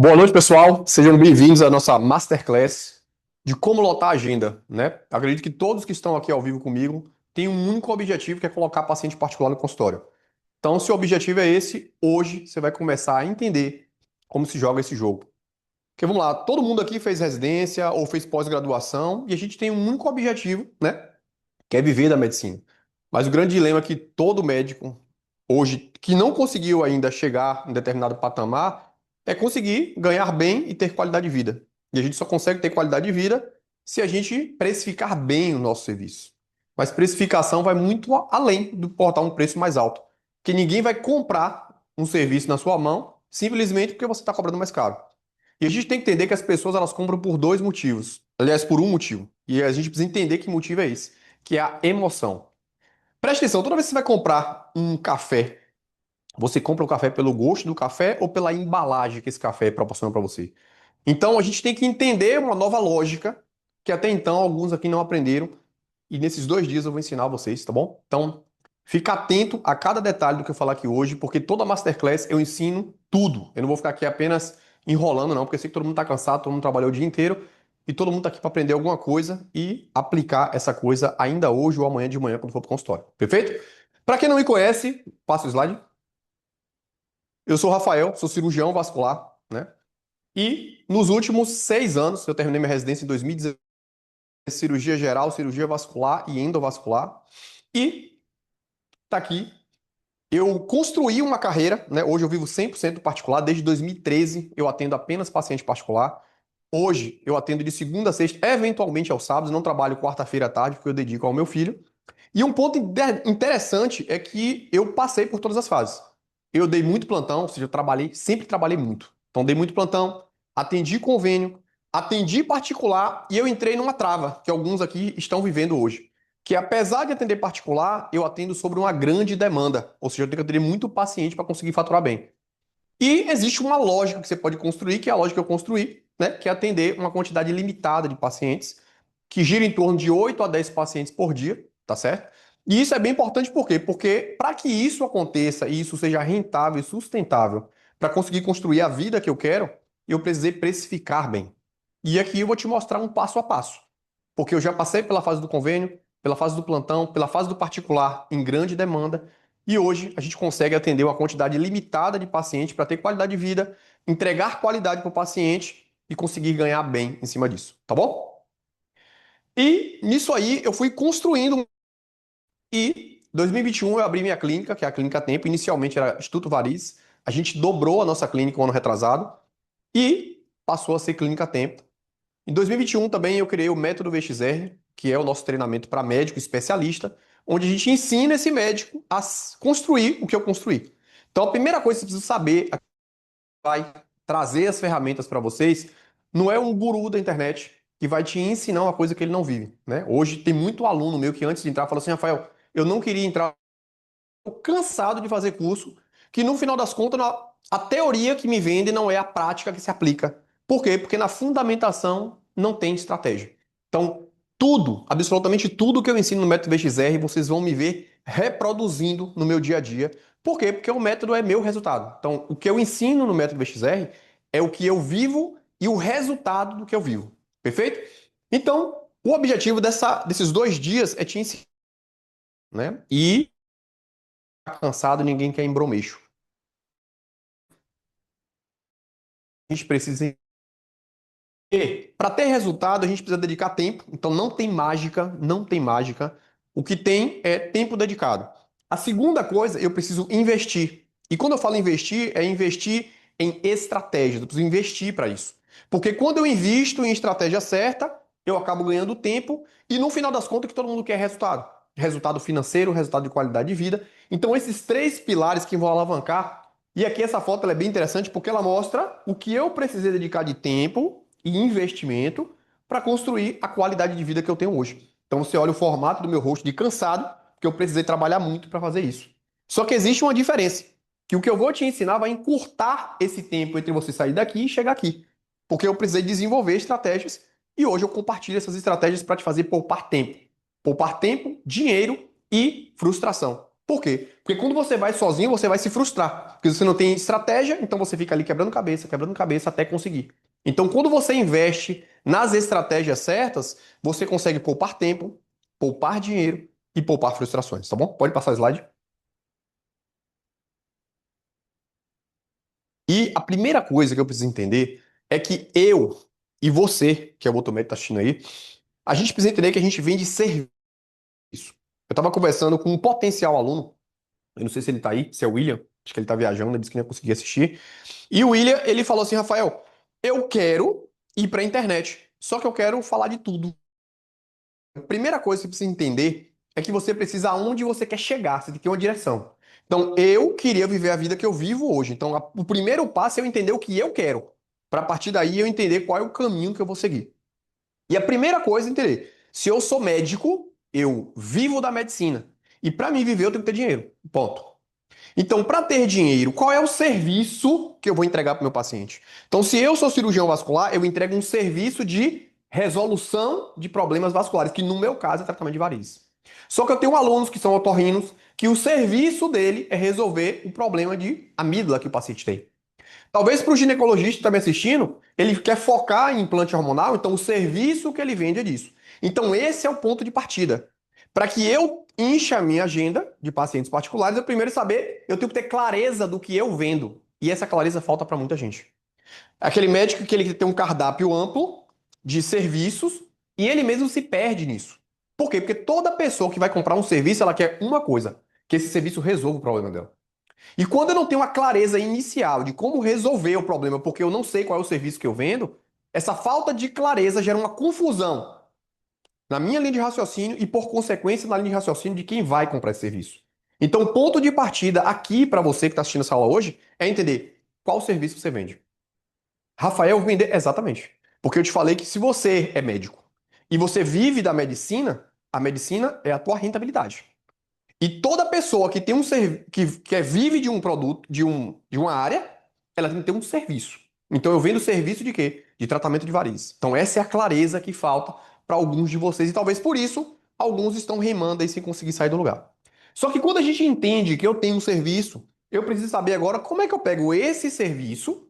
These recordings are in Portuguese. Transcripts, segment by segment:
Boa noite, pessoal. Sejam bem-vindos à nossa Masterclass de como lotar a agenda, né? Acredito que todos que estão aqui ao vivo comigo têm um único objetivo, que é colocar paciente particular no consultório. Então, se o objetivo é esse, hoje você vai começar a entender como se joga esse jogo. Porque vamos lá, todo mundo aqui fez residência ou fez pós-graduação e a gente tem um único objetivo, né? Que é viver da medicina. Mas o grande dilema é que todo médico hoje que não conseguiu ainda chegar em determinado patamar é conseguir ganhar bem e ter qualidade de vida. E a gente só consegue ter qualidade de vida se a gente precificar bem o nosso serviço. Mas precificação vai muito além do portar um preço mais alto. Porque ninguém vai comprar um serviço na sua mão simplesmente porque você está cobrando mais caro. E a gente tem que entender que as pessoas elas compram por dois motivos. Aliás, por um motivo. E a gente precisa entender que motivo é esse, que é a emoção. Preste atenção, toda vez que você vai comprar um café, você compra o café pelo gosto do café ou pela embalagem que esse café proporciona para você? Então a gente tem que entender uma nova lógica que até então alguns aqui não aprenderam e nesses 2 dias eu vou ensinar vocês, tá bom? Então fica atento a cada detalhe do que eu falar aqui hoje, porque toda masterclass eu ensino tudo. Eu não vou ficar aqui apenas enrolando não, porque eu sei que todo mundo está cansado, todo mundo trabalhou o dia inteiro e todo mundo está aqui para aprender alguma coisa e aplicar essa coisa ainda hoje ou amanhã de manhã quando for para o consultório. Perfeito? Para quem não me conhece, passa o slide. Eu sou o Rafael, sou cirurgião vascular, né? E nos últimos 6 anos, eu terminei minha residência em 2016, cirurgia geral, cirurgia vascular e endovascular. E tá aqui. Eu construí uma carreira, né? Hoje eu vivo 100% particular. Desde 2013 eu atendo apenas paciente particular. Hoje eu atendo de segunda a sexta, eventualmente aos sábados. Não trabalho quarta-feira à tarde, porque eu dedico ao meu filho. E um ponto interessante é que eu passei por todas as fases. Eu dei muito plantão, ou seja, eu trabalhei, sempre trabalhei muito. Então, dei muito plantão, atendi convênio, atendi particular e eu entrei numa trava que alguns aqui estão vivendo hoje. Que apesar de atender particular, eu atendo sobre uma grande demanda. Ou seja, eu tenho que atender muito paciente para conseguir faturar bem. E existe uma lógica que você pode construir, que é a lógica que eu construí, né? Que é atender uma quantidade limitada de pacientes, que gira em torno de 8 a 10 pacientes por dia, tá certo? E isso é bem importante por quê? Porque para que isso aconteça e isso seja rentável e sustentável, para conseguir construir a vida que eu quero, eu precisei precificar bem. E aqui eu vou te mostrar um passo a passo. Porque eu já passei pela fase do convênio, pela fase do plantão, pela fase do particular em grande demanda, e hoje a gente consegue atender uma quantidade limitada de pacientes para ter qualidade de vida, entregar qualidade para o paciente e conseguir ganhar bem em cima disso, tá bom? E nisso aí eu fui construindo e 2021 eu abri minha clínica, que é a Clínica Tempo, inicialmente era Instituto Variz, a gente dobrou a nossa clínica um ano retrasado e passou a ser Clínica Tempo. Em 2021 também eu criei o Método VXR, que é o nosso treinamento para médico especialista, onde a gente ensina esse médico a construir o que eu construí. Então a primeira coisa que você precisa saber, vai trazer as ferramentas para vocês, não é um guru da internet que vai te ensinar uma coisa que ele não vive, né? Hoje tem muito aluno meu que antes de entrar fala assim, Rafael, eu não queria entrar, tô cansado de fazer curso, que no final das contas a teoria que me vende não é a prática que se aplica. Por quê? Porque na fundamentação não tem estratégia. Então, tudo, absolutamente tudo que eu ensino no método VXR, vocês vão me ver reproduzindo no meu dia a dia. Por quê? Porque o método é meu resultado. Então, o que eu ensino no método VXR é o que eu vivo e o resultado do que eu vivo. Perfeito? Então, o objetivo desses 2 dias é te ensinar, né? E cansado, ninguém quer embromeixo. A gente precisa. Para ter resultado, a gente precisa dedicar tempo. Então não tem mágica, não tem mágica. O que tem é tempo dedicado. A segunda coisa, eu preciso investir. E quando eu falo investir, é investir em estratégias. Eu preciso investir para isso. Porque quando eu invisto em estratégia certa, eu acabo ganhando tempo e no final das contas que todo mundo quer é resultado. Resultado financeiro, resultado de qualidade de vida. Então esses três pilares que vão alavancar. E aqui essa foto ela é bem interessante porque ela mostra o que eu precisei dedicar de tempo e investimento para construir a qualidade de vida que eu tenho hoje. Então você olha o formato do meu rosto de cansado, que eu precisei trabalhar muito para fazer isso. Só que existe uma diferença, que o que eu vou te ensinar vai encurtar esse tempo entre você sair daqui e chegar aqui. Porque eu precisei desenvolver estratégias e hoje eu compartilho essas estratégias para te fazer poupar tempo. Poupar tempo, dinheiro e frustração. Por quê? Porque quando você vai sozinho, você vai se frustrar. Porque você não tem estratégia, então você fica ali quebrando cabeça até conseguir. Então, quando você investe nas estratégias certas, você consegue poupar tempo, poupar dinheiro e poupar frustrações, tá bom? Pode passar o slide. E a primeira coisa que eu preciso entender é que eu e você, que é o outro médico que tá assistindo aí, a gente precisa entender que a gente vende serviço. Eu estava conversando com um potencial aluno, eu não sei se ele tá aí, se é o William, acho que ele tá viajando, ele disse que não ia conseguir assistir. E o William, ele falou assim, Rafael, eu quero ir para a internet, só que eu quero falar de tudo. A primeira coisa que você precisa entender é que você precisa aonde você quer chegar, você tem que ter uma direção. Então, eu queria viver a vida que eu vivo hoje. Então, o primeiro passo é eu entender o que eu quero, para a partir daí eu entender qual é o caminho que eu vou seguir. E a primeira coisa é entender, se eu sou médico, eu vivo da medicina. E para mim viver, eu tenho que ter dinheiro. Ponto. Então, para ter dinheiro, qual é o serviço que eu vou entregar para o meu paciente? Então, se eu sou cirurgião vascular, eu entrego um serviço de resolução de problemas vasculares, que no meu caso é tratamento de varizes. Só que eu tenho alunos que são otorrinos, que o serviço dele é resolver o problema de amígdala que o paciente tem. Talvez para o ginecologista que está me assistindo, ele quer focar em implante hormonal, então o serviço que ele vende é disso. Então esse é o ponto de partida. Para que eu encha a minha agenda de pacientes particulares, eu primeiro saber, eu tenho que ter clareza do que eu vendo. E essa clareza falta para muita gente. Aquele médico que ele tem um cardápio amplo de serviços e ele mesmo se perde nisso. Por quê? Porque toda pessoa que vai comprar um serviço, ela quer uma coisa, que esse serviço resolva o problema dela. E quando eu não tenho uma clareza inicial de como resolver o problema, porque eu não sei qual é o serviço que eu vendo, essa falta de clareza gera uma confusão na minha linha de raciocínio e, por consequência, na linha de raciocínio de quem vai comprar esse serviço. Então, o ponto de partida aqui para você que está assistindo essa aula hoje é entender qual serviço você vende. Rafael, vender exatamente. Porque eu te falei que se você é médico e você vive da medicina, a medicina é a tua rentabilidade. E toda pessoa que tem que vive de um produto, de uma área, ela tem que ter um serviço. Então eu vendo serviço de quê? De tratamento de varizes. Então essa é a clareza que falta para alguns de vocês e talvez por isso alguns estão remando aí sem conseguir sair do lugar. Só que quando a gente entende que eu tenho um serviço, eu preciso saber agora como é que eu pego esse serviço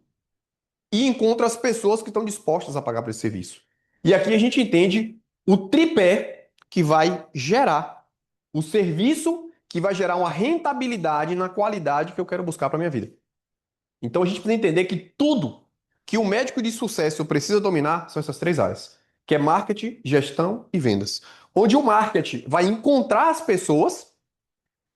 e encontro as pessoas que estão dispostas a pagar por esse serviço. E aqui a gente entende o tripé que vai gerar o serviço que vai gerar uma rentabilidade na qualidade que eu quero buscar para minha vida. Então a gente precisa entender que tudo que o médico de sucesso precisa dominar são essas três áreas, que é marketing, gestão e vendas. Onde o marketing vai encontrar as pessoas,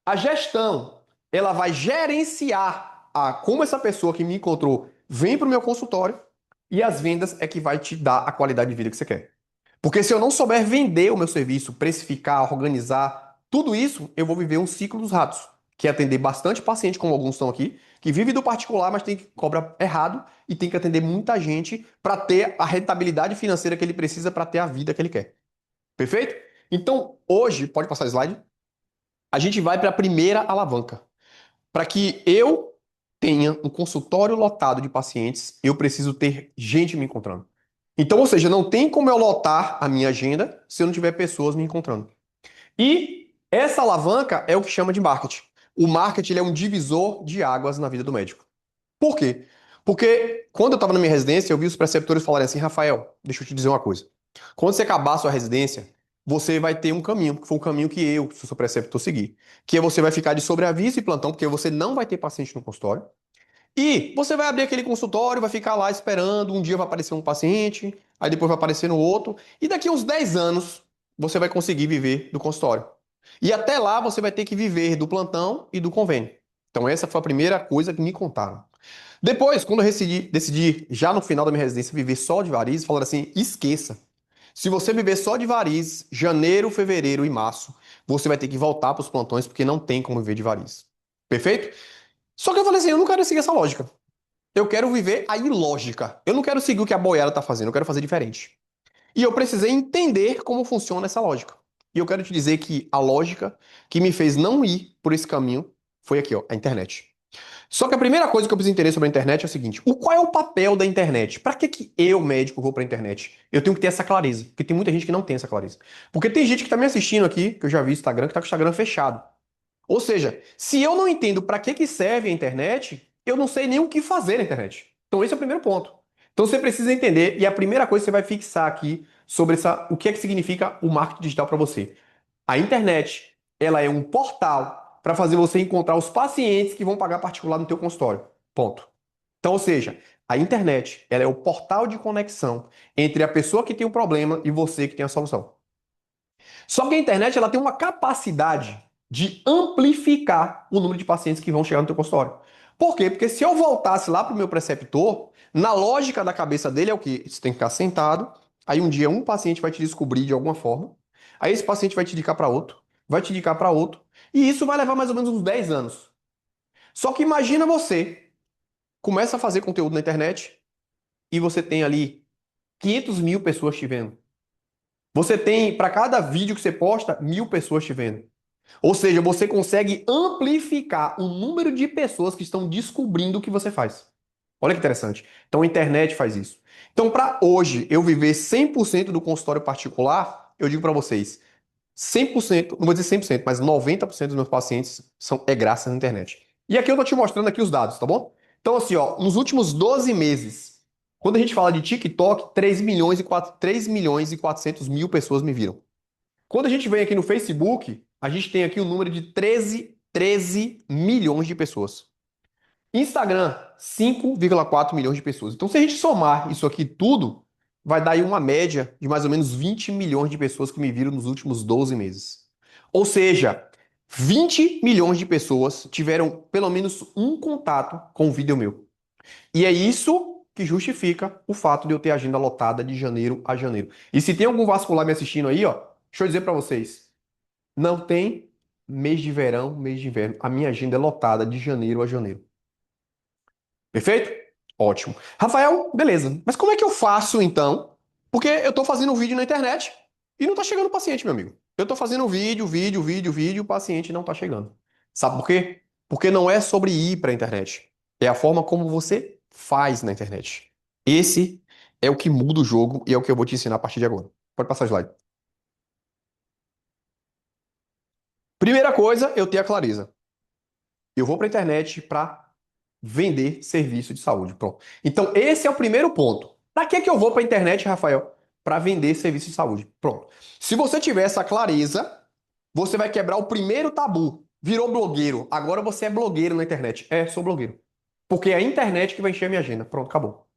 a gestão ela vai gerenciar como essa pessoa que me encontrou vem para o meu consultório e as vendas é que vai te dar a qualidade de vida que você quer. Porque se eu não souber vender o meu serviço, precificar, organizar, tudo isso, eu vou viver um ciclo dos ratos, que é atender bastante paciente, como alguns estão aqui, que vive do particular, mas tem que cobrar errado e tem que atender muita gente para ter a rentabilidade financeira que ele precisa para ter a vida que ele quer. Perfeito? Então, hoje, pode passar o slide, a gente vai para a primeira alavanca. Para que eu tenha um consultório lotado de pacientes, eu preciso ter gente me encontrando. Então, ou seja, não tem como eu lotar a minha agenda se eu não tiver pessoas me encontrando. E essa alavanca é o que chama de marketing. O marketing ele é um divisor de águas na vida do médico. Por quê? Porque quando eu estava na minha residência, eu vi os preceptores falarem assim, Rafael, deixa eu te dizer uma coisa. Quando você acabar a sua residência, você vai ter um caminho, que foi o caminho que eu, que sou seu preceptor, segui. Que é você vai ficar de sobreaviso e plantão, porque você não vai ter paciente no consultório. E você vai abrir aquele consultório, vai ficar lá esperando, um dia vai aparecer um paciente, aí depois vai aparecer no outro, e daqui a uns 10 anos você vai conseguir viver do consultório. E até lá você vai ter que viver do plantão e do convênio. Então essa foi a primeira coisa que me contaram. Depois, quando eu decidi já no final da minha residência, viver só de varizes, falaram assim, esqueça. Se você viver só de varizes, janeiro, fevereiro e março, você vai ter que voltar para os plantões, porque não tem como viver de varizes. Perfeito? Só que eu falei assim, eu não quero seguir essa lógica. Eu quero viver a ilógica. Eu não quero seguir o que a boiada está fazendo, eu quero fazer diferente. E eu precisei entender como funciona essa lógica. E eu quero te dizer que a lógica que me fez não ir por esse caminho foi aqui, ó, a internet. Só que a primeira coisa que eu preciso entender sobre a internet é o seguinte: qual é o papel da internet? Para que eu, médico, vou para a internet? Eu tenho que ter essa clareza, porque tem muita gente que não tem essa clareza. Porque tem gente que está me assistindo aqui, que eu já vi no Instagram, que está com o Instagram fechado. Ou seja, se eu não entendo para que serve a internet, eu não sei nem o que fazer na internet. Então esse é o primeiro ponto. Então você precisa entender, e a primeira coisa que você vai fixar aqui sobre o que é que significa o marketing digital para você. A internet, ela é um portal para fazer você encontrar os pacientes que vão pagar particular no teu consultório. Ponto. Então, ou seja, a internet, ela é o portal de conexão entre a pessoa que tem o problema e você que tem a solução. Só que a internet, ela tem uma capacidade de amplificar o número de pacientes que vão chegar no teu consultório. Por quê? Porque se eu voltasse lá para o meu preceptor, na lógica da cabeça dele é o quê? Você tem que ficar sentado, aí um dia um paciente vai te descobrir de alguma forma, aí esse paciente vai te indicar para outro, vai te indicar para outro, e isso vai levar mais ou menos uns 10 anos. Só que imagina você começa a fazer conteúdo na internet e você tem ali 500 mil pessoas te vendo. Você tem, para cada vídeo que você posta, 1.000 pessoas te vendo. Ou seja, você consegue amplificar o número de pessoas que estão descobrindo o que você faz. Olha que interessante. Então a internet faz isso. Então, para hoje eu viver 100% do consultório particular, eu digo para vocês, 100%, não vou dizer 100%, mas 90% dos meus pacientes é graças à internet. E aqui eu tô te mostrando aqui os dados, tá bom? Então, assim, ó, nos últimos 12 meses, quando a gente fala de TikTok, 3 milhões e 400 mil pessoas me viram. Quando a gente vem aqui no Facebook, a gente tem aqui o número de 13 milhões de pessoas. Instagram, 5,4 milhões de pessoas. Então, se a gente somar isso aqui tudo, vai dar aí uma média de mais ou menos 20 milhões de pessoas que me viram nos últimos 12 meses. Ou seja, 20 milhões de pessoas tiveram pelo menos um contato com o vídeo meu. E é isso que justifica o fato de eu ter agenda lotada de janeiro a janeiro. E se tem algum vascular me assistindo aí, ó, deixa eu dizer para vocês, não tem mês de verão, mês de inverno. A minha agenda é lotada de janeiro a janeiro. Perfeito? Ótimo. Rafael, beleza. Mas como é que eu faço então? Porque eu estou fazendo um vídeo na internet e não está chegando o paciente, meu amigo. Eu estou fazendo vídeo, o paciente não está chegando. Sabe por quê? Porque não é sobre ir para a internet. É a forma como você faz na internet. Esse é o que muda o jogo e é o que eu vou te ensinar a partir de agora. Pode passar o slide. Primeira coisa, eu tenho a clareza. Eu vou para a internet para vender serviço de saúde. Pronto. Então, esse é o primeiro ponto. Para que eu vou para a internet, Rafael? Para vender serviço de saúde. Pronto. Se você tiver essa clareza, você vai quebrar o primeiro tabu. Virou blogueiro. Agora você é blogueiro na internet. É, sou blogueiro. Porque é a internet que vai encher a minha agenda. Pronto, acabou.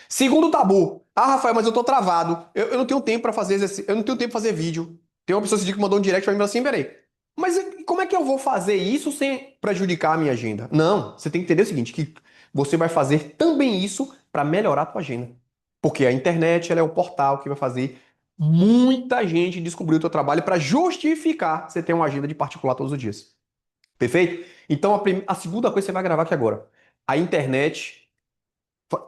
Segundo tabu. Ah, Rafael, mas eu tô travado. Eu não tenho tempo para fazer exercício. Eu não tenho tempo para fazer vídeo. Tem uma pessoa esse dia que mandou um direct pra mim e falou assim: peraí. Mas como é que eu vou fazer isso sem prejudicar a minha agenda? Não, você tem que entender o seguinte, que você vai fazer também isso para melhorar a tua agenda. Porque a internet, ela é o portal que vai fazer muita gente descobrir o teu trabalho para justificar você ter uma agenda de particular todos os dias. Perfeito? Então a segunda coisa que você vai gravar aqui agora. A internet,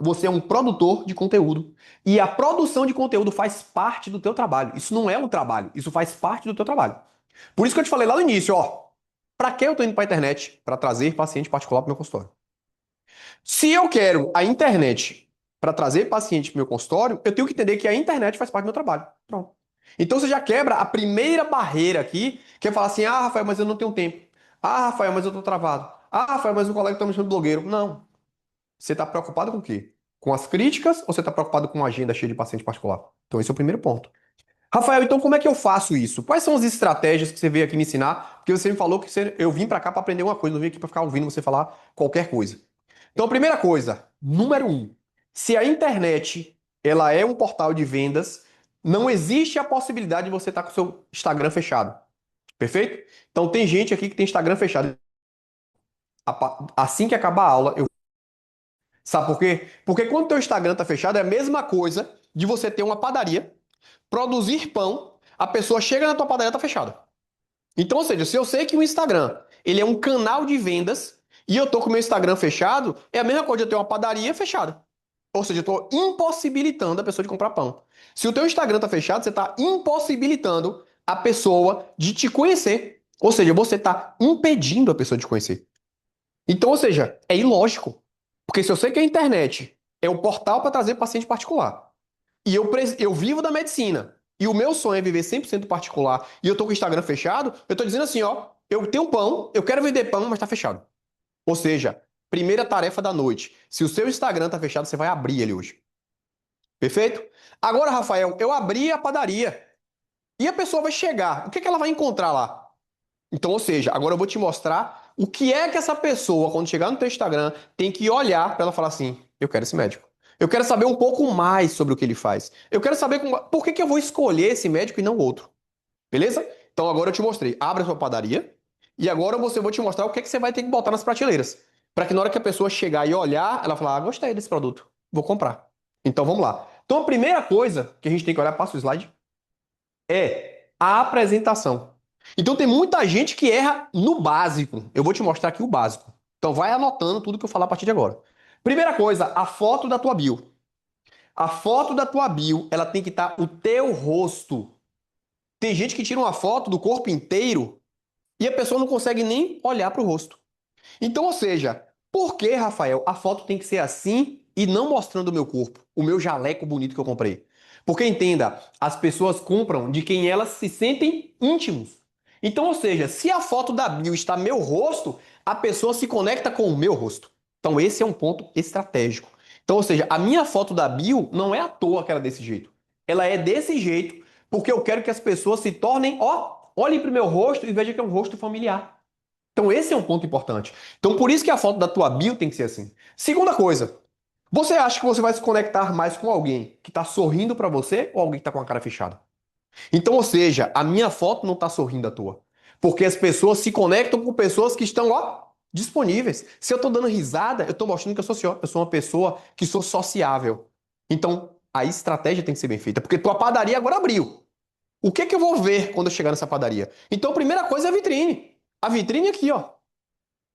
você é um produtor de conteúdo. E a produção de conteúdo faz parte do teu trabalho. Isso não é um trabalho, isso faz parte do teu trabalho. Por isso que eu te falei lá no início, ó. Para que eu tô indo para a internet? Para trazer paciente particular para o meu consultório. Se eu quero a internet para trazer paciente para o meu consultório, eu tenho que entender que a internet faz parte do meu trabalho. Pronto. Então você já quebra a primeira barreira aqui, que é falar assim: ah, Rafael, mas eu não tenho tempo. Ah, Rafael, mas eu tô travado. Ah, Rafael, mas o colega tá me chamando de blogueiro. Não. Você está preocupado com o quê? Com as críticas ou você está preocupado com uma agenda cheia de paciente particular? Então esse é o primeiro ponto. Rafael, então como é que eu faço isso? Quais são as estratégias que você veio aqui me ensinar? Porque você me falou que eu vim para cá para aprender uma coisa, não vim aqui para ficar ouvindo você falar qualquer coisa. Então, a primeira coisa, número um, se a internet ela é um portal de vendas, não existe a possibilidade de você estar com o seu Instagram fechado. Perfeito? Então, tem gente aqui que tem Instagram fechado. Assim que acabar a aula, eu. Sabe por quê? Porque quando o teu Instagram está fechado, é a mesma coisa de você ter uma padaria, produzir pão, a pessoa chega na tua padaria, tá fechada. Então, ou seja, se eu sei que o Instagram, ele é um canal de vendas e eu tô com o meu Instagram fechado, é a mesma coisa de eu ter uma padaria fechada. Ou seja, eu tô impossibilitando a pessoa de comprar pão. Se o teu Instagram tá fechado, você tá impossibilitando a pessoa de te conhecer. Ou seja, você tá impedindo a pessoa de te conhecer. Então, ou seja, é ilógico. Porque se eu sei que a internet é o portal para trazer paciente particular, e eu vivo da medicina, e o meu sonho é viver 100% particular, e eu tô com o Instagram fechado, eu tô dizendo assim, ó, eu tenho pão, eu quero vender pão, mas está fechado. Ou seja, primeira tarefa da noite. Se o seu Instagram está fechado, você vai abrir ele hoje. Perfeito? Agora, Rafael, eu abri a padaria e a pessoa vai chegar. O que é que ela vai encontrar lá? Então, ou seja, agora eu vou te mostrar o que é que essa pessoa, quando chegar no teu Instagram, tem que olhar para ela falar assim: eu quero esse médico. Eu quero saber um pouco mais sobre o que ele faz. Eu quero saber por que que eu vou escolher esse médico e não outro. Beleza? Então agora eu te mostrei. Abre a sua padaria e agora você vou te mostrar o que é que você vai ter que botar nas prateleiras. Para que na hora que a pessoa chegar e olhar, ela falar: ah, gostei desse produto, vou comprar. Então vamos lá. Então a primeira coisa que a gente tem que olhar, passa o slide, é a apresentação. Então tem muita gente que erra no básico. Eu vou te mostrar aqui o básico. Então vai anotando tudo que eu falar a partir de agora. Primeira coisa, a foto da tua bio. A foto da tua bio, ela tem que estar o teu rosto. Tem gente que tira uma foto do corpo inteiro e a pessoa não consegue nem olhar para o rosto. Então, ou seja, por que, Rafael, a foto tem que ser assim e não mostrando o meu corpo, o meu jaleco bonito que eu comprei? Porque entenda, as pessoas compram de quem elas se sentem íntimos. Então, ou seja, se a foto da bio está meu rosto, a pessoa se conecta com o meu rosto. Então, esse é um ponto estratégico. Então, ou seja, a minha foto da bio não é à toa que ela é desse jeito. Ela é desse jeito porque eu quero que as pessoas se tornem, ó, olhem para o meu rosto e vejam que é um rosto familiar. Então, esse é um ponto importante. Então, por isso que a foto da tua bio tem que ser assim. Segunda coisa, você acha que você vai se conectar mais com alguém que está sorrindo para você ou alguém que está com a cara fechada? Então, ou seja, a minha foto não está sorrindo à toa. Porque as pessoas se conectam com pessoas que estão, ó, disponíveis. Se eu estou dando risada, eu estou mostrando que eu sou uma pessoa que sou sociável. Então, a estratégia tem que ser bem feita. Porque tua padaria agora abriu. O que é que eu vou ver quando eu chegar nessa padaria? Então, a primeira coisa é a vitrine. A vitrine aqui, ó.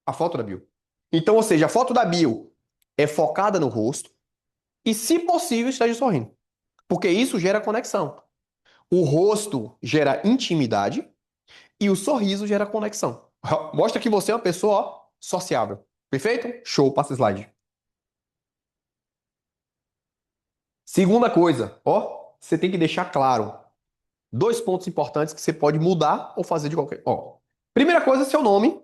A foto da bio. Então, ou seja, a foto da bio é focada no rosto e, se possível, esteja sorrindo. Porque isso gera conexão. O rosto gera intimidade e o sorriso gera conexão. Mostra que você é uma pessoa, ó, sociável. Perfeito? Show, passa o slide. Segunda coisa, ó, você tem que deixar claro dois pontos importantes que você pode mudar ou fazer de qualquer. Ó, primeira coisa, seu nome.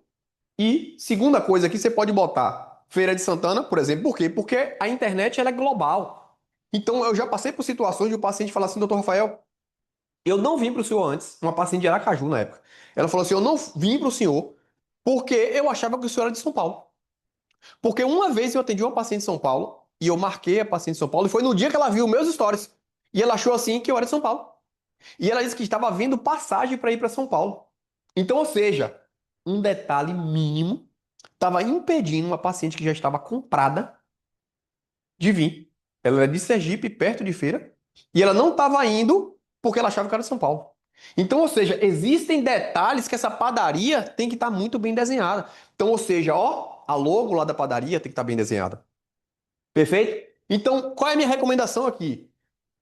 E segunda coisa que você pode botar Feira de Santana, por exemplo, por quê? Porque a internet ela é global. Então eu já passei por situações de o paciente falar assim: doutor Rafael, eu não vim para o senhor antes, uma paciente de Aracaju na época. Ela falou assim: eu não vim para o senhor porque eu achava que o senhor era de São Paulo. Porque uma vez eu atendi uma paciente de São Paulo e eu marquei a paciente de São Paulo e foi no dia que ela viu meus stories. E ela achou assim que eu era de São Paulo. E ela disse que estava vendo passagem para ir para São Paulo. Então, ou seja, um detalhe mínimo estava impedindo uma paciente que já estava comprada de vir. Ela era de Sergipe, perto de Feira, e ela não estava indo porque ela achava que era de São Paulo. Então, ou seja, existem detalhes que essa padaria tem que estar muito bem desenhada. Então, ou seja, ó, a logo lá da padaria tem que estar bem desenhada. Perfeito? Então, qual é a minha recomendação aqui?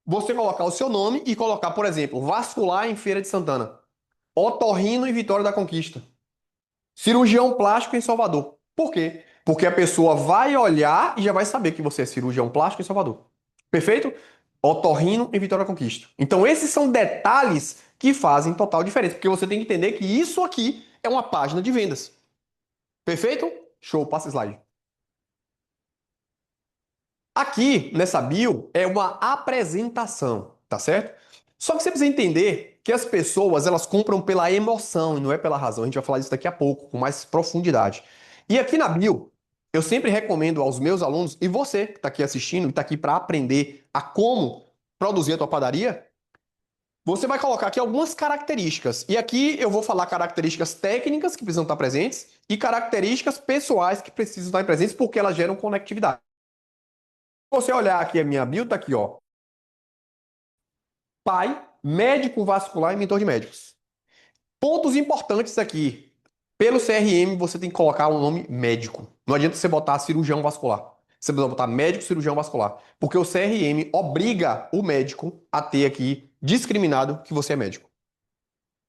Você colocar o seu nome e colocar, por exemplo, vascular em Feira de Santana, otorrino em Vitória da Conquista, cirurgião plástico em Salvador. Por quê? Porque a pessoa vai olhar e já vai saber que você é cirurgião plástico em Salvador. Perfeito? Otorrino em Vitória da Conquista. Então, esses são detalhes que fazem total diferença, porque você tem que entender que isso aqui é uma página de vendas. Perfeito? Show, passa o slide. Aqui, nessa bio, é uma apresentação, tá certo? Só que você precisa entender que as pessoas, elas compram pela emoção e não é pela razão. A gente vai falar disso daqui a pouco, com mais profundidade. E aqui na bio, eu sempre recomendo aos meus alunos, e você que está aqui assistindo e está aqui para aprender a como produzir a tua padaria, você vai colocar aqui algumas características. E aqui eu vou falar características técnicas que precisam estar presentes e características pessoais que precisam estar presentes porque elas geram conectividade. Se você olhar aqui a minha bio, tá aqui, ó. Pai, médico vascular e mentor de médicos. Pontos importantes aqui. Pelo CRM, você tem que colocar o nome médico. Não adianta você botar cirurgião vascular. Você precisa botar médico cirurgião vascular. Porque o CRM obriga o médico a ter aqui discriminado que você é médico.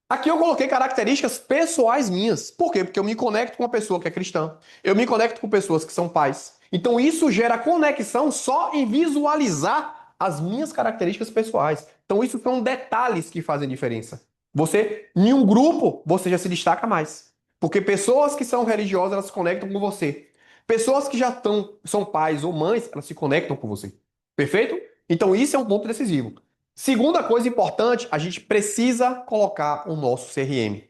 Aqui eu coloquei características pessoais minhas. Por quê? Porque eu me conecto com uma pessoa que é cristã. Eu me conecto com pessoas que são pais. Então isso gera conexão só em visualizar as minhas características pessoais. Então isso são detalhes que fazem diferença. Você, em um grupo, você já se destaca mais. Porque pessoas que são religiosas, elas se conectam com você. Pessoas que já são pais ou mães, elas se conectam com você. Perfeito? Então isso é um ponto decisivo. Segunda coisa importante, a gente precisa colocar o nosso CRM.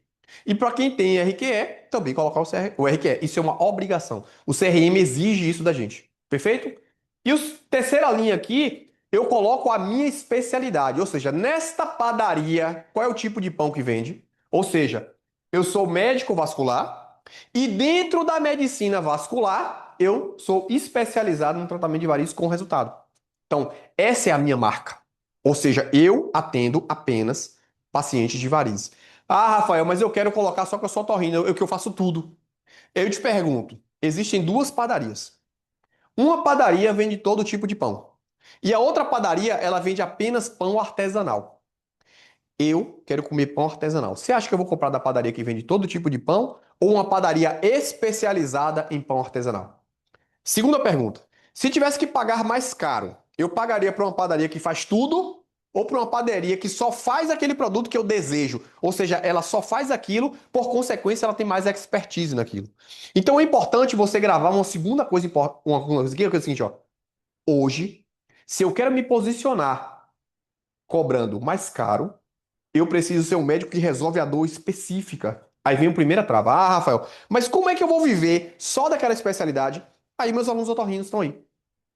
E para quem tem RQE, também colocar o RQE. Isso é uma obrigação. O CRM exige isso da gente. Perfeito? E a terceira linha aqui, eu coloco a minha especialidade. Ou seja, nesta padaria, qual é o tipo de pão que vende? Ou seja, eu sou médico vascular e dentro da medicina vascular, eu sou especializado no tratamento de varizes com resultado. Então, essa é a minha marca. Ou seja, eu atendo apenas pacientes de varizes. Ah, Rafael, mas eu quero colocar só que eu sou otorrino, eu que eu faço tudo. Eu te pergunto, existem duas padarias. Uma padaria vende todo tipo de pão. E a outra padaria, ela vende apenas pão artesanal. Eu quero comer pão artesanal. Você acha que eu vou comprar da padaria que vende todo tipo de pão ou uma padaria especializada em pão artesanal? Segunda pergunta. Se tivesse que pagar mais caro, eu pagaria para uma padaria que faz tudo ou para uma padaria que só faz aquele produto que eu desejo? Ou seja, ela só faz aquilo, por consequência, ela tem mais expertise naquilo. Então é importante você gravar uma segunda coisa, uma coisa que é o seguinte, ó. Hoje, se eu quero me posicionar cobrando mais caro, eu preciso ser um médico que resolve a dor específica. Aí vem a primeira trava. Ah, Rafael, mas como é que eu vou viver só daquela especialidade? Aí meus alunos otorrinos estão aí.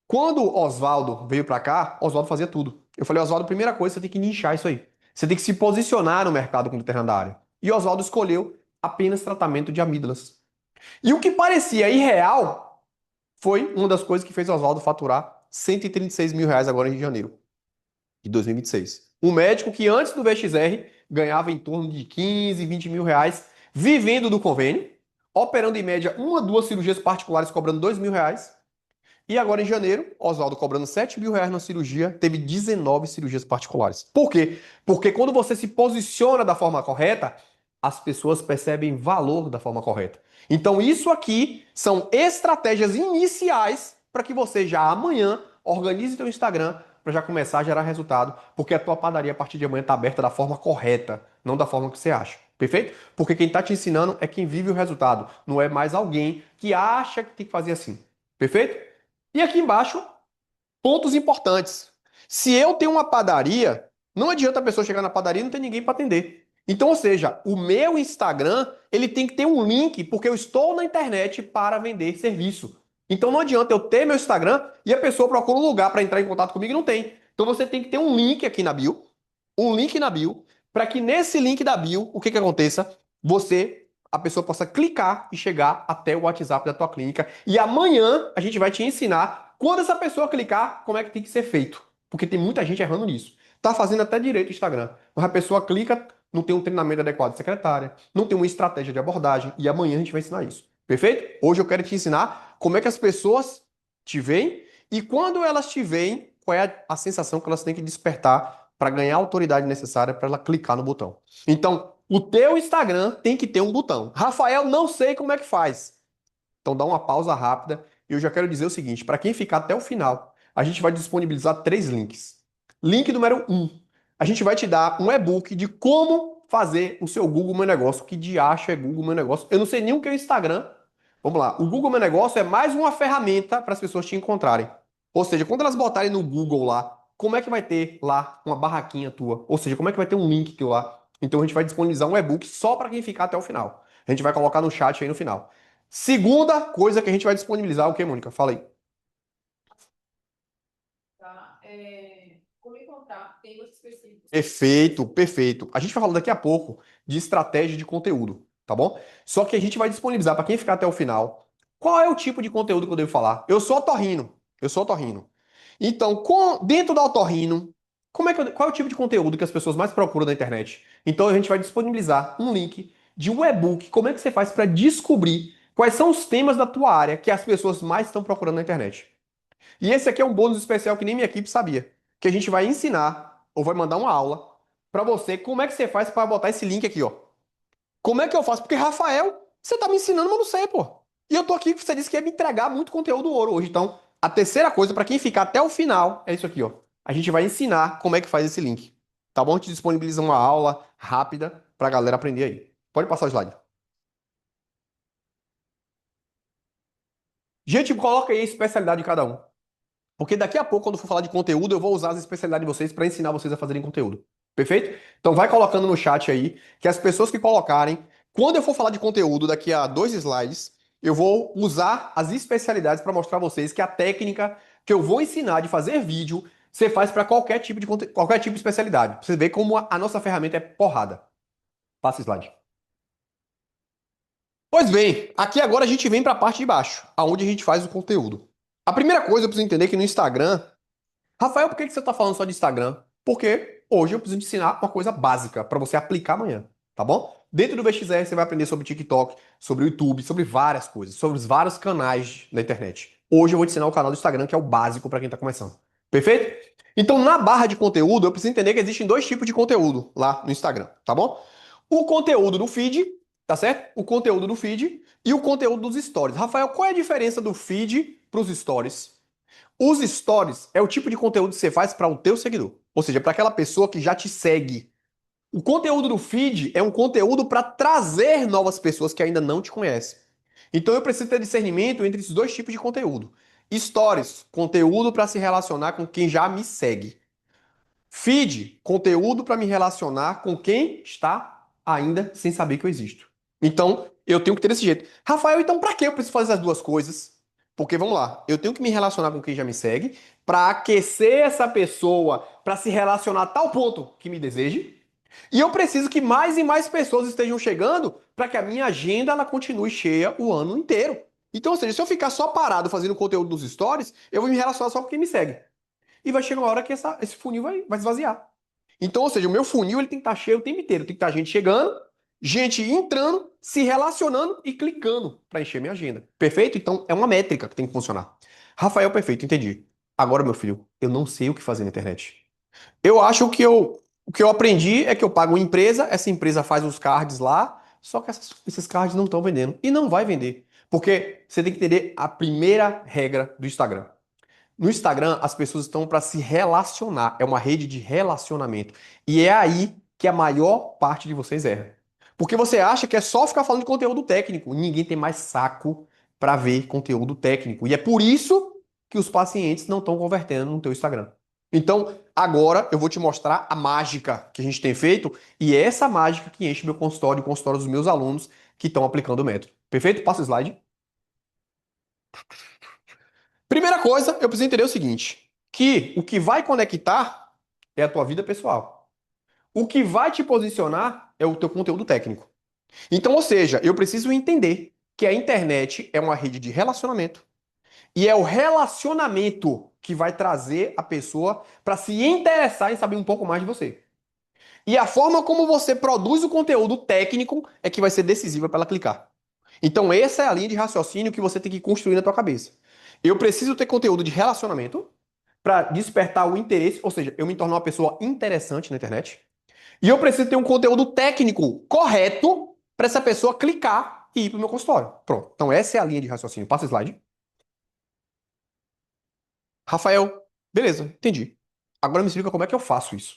Quando Oswaldo veio para cá, Oswaldo fazia tudo. Eu falei, Oswaldo, primeira coisa, você tem que nichar isso aí. Você tem que se posicionar no mercado com determinada área. E Oswaldo escolheu apenas tratamento de amígdalas. E o que parecia irreal foi uma das coisas que fez Oswaldo faturar 136 mil reais agora em janeiro de 2026. Um médico que antes do VXR ganhava em torno de 15, 20 mil reais, vivendo do convênio, operando em média uma, duas cirurgias particulares, cobrando 2 mil reais. E agora em janeiro, Oswaldo cobrando 7 mil reais na cirurgia, teve 19 cirurgias particulares. Por quê? Porque quando você se posiciona da forma correta, as pessoas percebem valor da forma correta. Então, isso aqui são estratégias iniciais para que você já amanhã organize seu Instagram para já começar a gerar resultado, porque a tua padaria a partir de amanhã está aberta da forma correta, não da forma que você acha. Perfeito? Porque quem está te ensinando é quem vive o resultado, não é mais alguém que acha que tem que fazer assim. Perfeito? E aqui embaixo, pontos importantes. Se eu tenho uma padaria, não adianta a pessoa chegar na padaria e não ter ninguém para atender. Então, ou seja, o meu Instagram, ele tem que ter um link, porque eu estou na internet para vender serviço. Então não adianta eu ter meu Instagram e a pessoa procura um lugar para entrar em contato comigo e não tem. Então você tem que ter um link aqui na bio, um link na bio, para que nesse link da bio, o que que aconteça? A pessoa possa clicar e chegar até o WhatsApp da tua clínica. E amanhã a gente vai te ensinar quando essa pessoa clicar, como é que tem que ser feito. Porque tem muita gente errando nisso. Tá fazendo até direito o Instagram. Mas a pessoa clica, não tem um treinamento adequado de secretária, não tem uma estratégia de abordagem. E amanhã a gente vai ensinar isso. Perfeito? Hoje eu quero te ensinar como é que as pessoas te veem e quando elas te veem, qual é a sensação que elas têm que despertar para ganhar a autoridade necessária para ela clicar no botão. Então, o teu Instagram tem que ter um botão. Rafael, não sei como é que faz. Então dá uma pausa rápida. E eu já quero dizer o seguinte, para quem ficar até o final, a gente vai disponibilizar 3 links. Link número 1. A gente vai te dar um e-book de como fazer o seu Google Meu Negócio. Que diacho é Google Meu Negócio? Eu não sei nem o que é o Instagram. Vamos lá. O Google Meu Negócio é mais uma ferramenta para as pessoas te encontrarem. Ou seja, quando elas botarem no Google lá, como é que vai ter lá uma barraquinha tua? Ou seja, como é que vai ter um link teu lá? Então a gente vai disponibilizar um e-book só para quem ficar até o final. A gente vai colocar no chat aí no final. Segunda coisa que a gente vai disponibilizar, o que, Mônica? Fala aí. Tá? Como encontrar temas específicos. Perfeito, perfeito. A gente vai falar daqui a pouco de estratégia de conteúdo, tá bom? Só que a gente vai disponibilizar para quem ficar até o final. Qual é o tipo de conteúdo que eu devo falar? Eu sou otorrino. Eu sou otorrino. Então, dentro da otorrino, qual é o tipo de conteúdo que as pessoas mais procuram na internet? Então, a gente vai disponibilizar um link de um e-book. Como é que você faz para descobrir quais são os temas da tua área que as pessoas mais estão procurando na internet? E esse aqui é um bônus especial que nem minha equipe sabia. Que a gente vai ensinar, ou vai mandar uma aula, para você como é que você faz para botar esse link aqui, ó. Como é que eu faço? Porque, Rafael, você tá me ensinando, mas eu não sei, pô. E eu tô aqui, você disse que ia me entregar muito conteúdo ouro hoje. Então, a terceira coisa, para quem ficar até o final, é isso aqui, ó. A gente vai ensinar como é que faz esse link. Tá bom? A gente disponibiliza uma aula rápida pra galera aprender aí. Pode passar o slide. Gente, coloca aí a especialidade de cada um. Porque daqui a pouco, quando for falar de conteúdo, eu vou usar as especialidades de vocês para ensinar vocês a fazerem conteúdo. Perfeito? Então vai colocando no chat aí que as pessoas que colocarem, quando eu for falar de conteúdo daqui a 2 slides, eu vou usar as especialidades para mostrar a vocês que a técnica que eu vou ensinar de fazer vídeo, você faz para qualquer tipo de qualquer tipo de especialidade. Pra você ver como a nossa ferramenta é porrada. Passa o slide. Pois bem, aqui agora a gente vem para a parte de baixo, aonde a gente faz o conteúdo. A primeira coisa eu preciso entender que no Instagram, Rafael, por que que você está falando só de Instagram? Porque hoje eu preciso te ensinar uma coisa básica para você aplicar amanhã, tá bom? Dentro do VXR você vai aprender sobre TikTok, sobre o YouTube, sobre várias coisas, sobre os vários canais da internet. Hoje eu vou te ensinar o canal do Instagram, que é o básico para quem está começando. Perfeito? Então, na barra de conteúdo, eu preciso entender que existem dois tipos de conteúdo lá no Instagram, tá bom? O conteúdo do feed, tá certo? O conteúdo do feed e o conteúdo dos stories. Rafael, qual é a diferença do feed para os stories? Os stories é o tipo de conteúdo que você faz para o teu seguidor, ou seja, para aquela pessoa que já te segue. O conteúdo do feed é um conteúdo para trazer novas pessoas que ainda não te conhecem. Então eu preciso ter discernimento entre esses dois tipos de conteúdo. Stories, conteúdo para se relacionar com quem já me segue. Feed, conteúdo para me relacionar com quem está ainda sem saber que eu existo. Então, eu tenho que ter desse jeito. Rafael, então para que eu preciso fazer as duas coisas? Porque vamos lá, eu tenho que me relacionar com quem já me segue, para aquecer essa pessoa, para se relacionar a tal ponto que me deseje. E eu preciso que mais e mais pessoas estejam chegando para que a minha agenda ela continue cheia o ano inteiro. Então, ou seja, se eu ficar só parado fazendo conteúdo dos stories, eu vou me relacionar só com quem me segue. E vai chegar uma hora que esse funil vai esvaziar. Então, ou seja, o meu funil ele tem que estar cheio o tempo inteiro. Tem que estar gente chegando, gente entrando, se relacionando e clicando para encher minha agenda. Perfeito? Então, é uma métrica que tem que funcionar. Rafael, perfeito, entendi. Agora, meu filho, eu não sei o que fazer na internet. Eu acho que o que eu aprendi é que eu pago uma empresa, essa empresa faz os cards lá, só que esses cards não estão vendendo. E não vai vender. Porque você tem que entender a primeira regra do Instagram. No Instagram, as pessoas estão para se relacionar. É uma rede de relacionamento. E é aí que a maior parte de vocês erra. Porque você acha que é só ficar falando de conteúdo técnico. Ninguém tem mais saco para ver conteúdo técnico. E é por isso que os pacientes não estão convertendo no teu Instagram. Então, agora eu vou te mostrar a mágica que a gente tem feito. E é essa mágica que enche meu consultório e o consultório dos meus alunos que estão aplicando o método. Perfeito? Passa o slide. Primeira coisa, eu preciso entender o seguinte, que o que vai conectar é a tua vida pessoal. O que vai te posicionar é o teu conteúdo técnico. Então, ou seja, eu preciso entender que a internet é uma rede de relacionamento e é o relacionamento que vai trazer a pessoa para se interessar em saber um pouco mais de você. E a forma como você produz o conteúdo técnico é que vai ser decisiva para ela clicar. Então, essa é a linha de raciocínio que você tem que construir na tua cabeça. Eu preciso ter conteúdo de relacionamento para despertar o interesse, ou seja, eu me tornar uma pessoa interessante na internet. E eu preciso ter um conteúdo técnico correto para essa pessoa clicar e ir para o meu consultório. Pronto. Então, essa é a linha de raciocínio. Passa o slide. Rafael, beleza, entendi. Agora me explica como é que eu faço isso.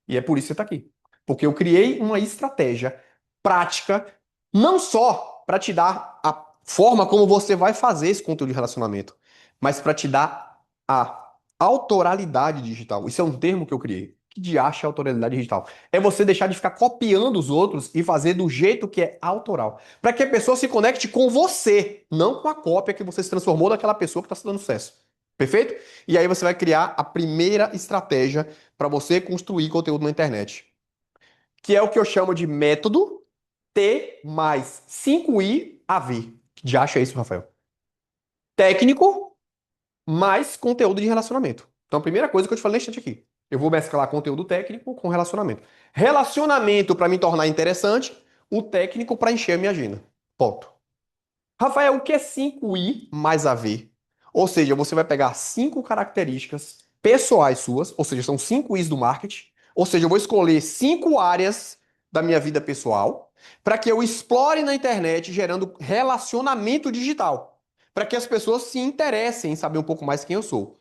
E é por isso que você está aqui. Porque eu criei uma estratégia prática, não só para te dar a forma como você vai fazer esse conteúdo de relacionamento, mas para te dar a autoralidade digital. Isso é um termo que eu criei. Que de acha autoralidade digital? É você deixar de ficar copiando os outros e fazer do jeito que é autoral. Para que a pessoa se conecte com você, não com a cópia que você se transformou daquela pessoa que está se dando sucesso. Perfeito? E aí você vai criar a primeira estratégia para você construir conteúdo na internet, que é o que eu chamo de método T mais 5I AV. Já acha isso, Rafael? Técnico mais conteúdo de relacionamento. Então, a primeira coisa que eu te falei nesse instante aqui. Eu vou mesclar conteúdo técnico com relacionamento. Relacionamento para me tornar interessante, o técnico para encher a minha agenda. Ponto. Rafael, o que é 5I mais AV? Ou seja, você vai pegar 5 características pessoais suas, ou seja, são 5 Is do marketing. Ou seja, eu vou escolher 5 áreas da minha vida pessoal para que eu explore na internet gerando relacionamento digital, para que as pessoas se interessem em saber um pouco mais quem eu sou.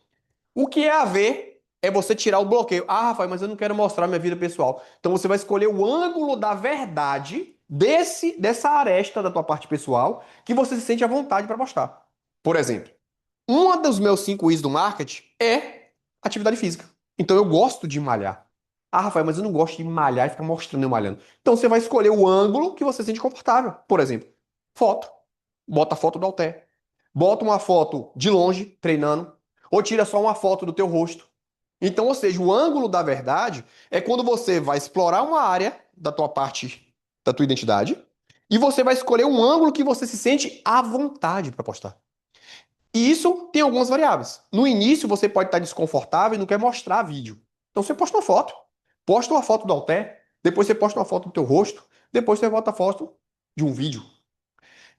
O que é AV é você tirar o bloqueio. Ah, Rafael, mas eu não quero mostrar minha vida pessoal. Então você vai escolher o ângulo da verdade dessa aresta da tua parte pessoal que você se sente à vontade para mostrar. Por exemplo, um dos meus 5 Is do marketing é atividade física. Então eu gosto de malhar. Ah, Rafael, mas eu não gosto de malhar e ficar mostrando eu malhando. Então você vai escolher o ângulo que você se sente confortável. Por exemplo, foto. Bota a foto do halter. Bota uma foto de longe, treinando. Ou tira só uma foto do teu rosto. Então, ou seja, o ângulo da verdade é quando você vai explorar uma área da tua parte, da tua identidade, e você vai escolher um ângulo que você se sente à vontade para postar. E isso tem algumas variáveis. No início, você pode estar desconfortável e não quer mostrar vídeo. Então, você posta uma foto. Posta uma foto do halter, depois você posta uma foto do teu rosto, depois você bota a foto de um vídeo.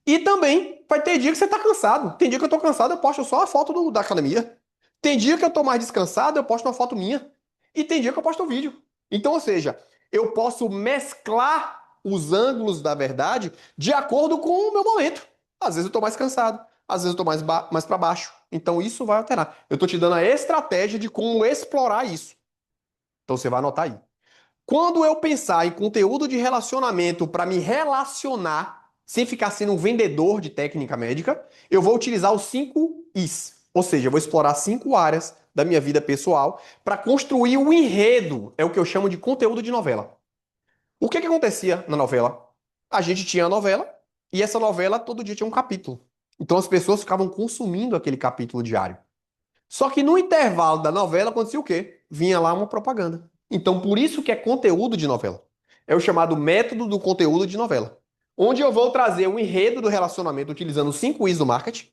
E também vai ter dia que você tá cansado. Tem dia que eu tô cansado, eu posto só a foto da academia. Tem dia que eu tô mais descansado, eu posto uma foto minha. E tem dia que eu posto um vídeo. Então, ou seja, eu posso mesclar os ângulos da verdade de acordo com o meu momento. Às vezes eu tô mais cansado, às vezes eu tô mais para baixo. Então isso vai alterar. Eu tô te dando a estratégia de como explorar isso. Então você vai anotar aí. Quando eu pensar em conteúdo de relacionamento para me relacionar, sem ficar sendo um vendedor de técnica médica, eu vou utilizar os 5 Is. Ou seja, eu vou explorar 5 áreas da minha vida pessoal para construir um enredo. É o que eu chamo de conteúdo de novela. O que acontecia na novela? A gente tinha a novela e essa novela todo dia tinha um capítulo. Então as pessoas ficavam consumindo aquele capítulo diário. Só que no intervalo da novela acontecia o quê? Vinha lá uma propaganda. Então, por isso que é conteúdo de novela. É o chamado método do conteúdo de novela. Onde eu vou trazer um enredo do relacionamento utilizando os 5 Is do marketing,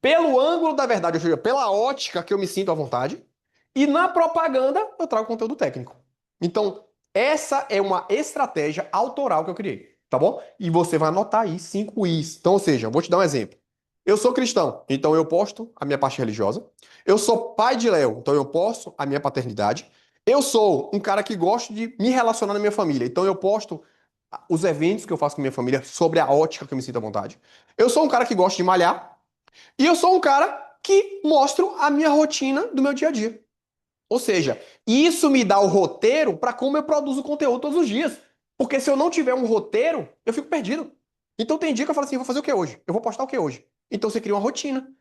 pelo ângulo da verdade, ou seja, pela ótica que eu me sinto à vontade, e na propaganda eu trago conteúdo técnico. Então, essa é uma estratégia autoral que eu criei, tá bom? E você vai anotar aí 5 Is. Então, ou seja, eu vou te dar um exemplo. Eu sou cristão, então eu posto a minha parte religiosa. Eu sou pai de Léo, então eu posto a minha paternidade. Eu sou um cara que gosta de me relacionar na minha família, então eu posto os eventos que eu faço com a minha família sobre a ótica que eu me sinto à vontade. Eu sou um cara que gosta de malhar, e eu sou um cara que mostro a minha rotina do meu dia a dia. Ou seja, isso me dá o roteiro para como eu produzo conteúdo todos os dias. Porque se eu não tiver um roteiro, eu fico perdido. Então tem dia que eu falo assim, vou fazer o que hoje? Eu vou postar o que hoje? Então você cria uma rotina.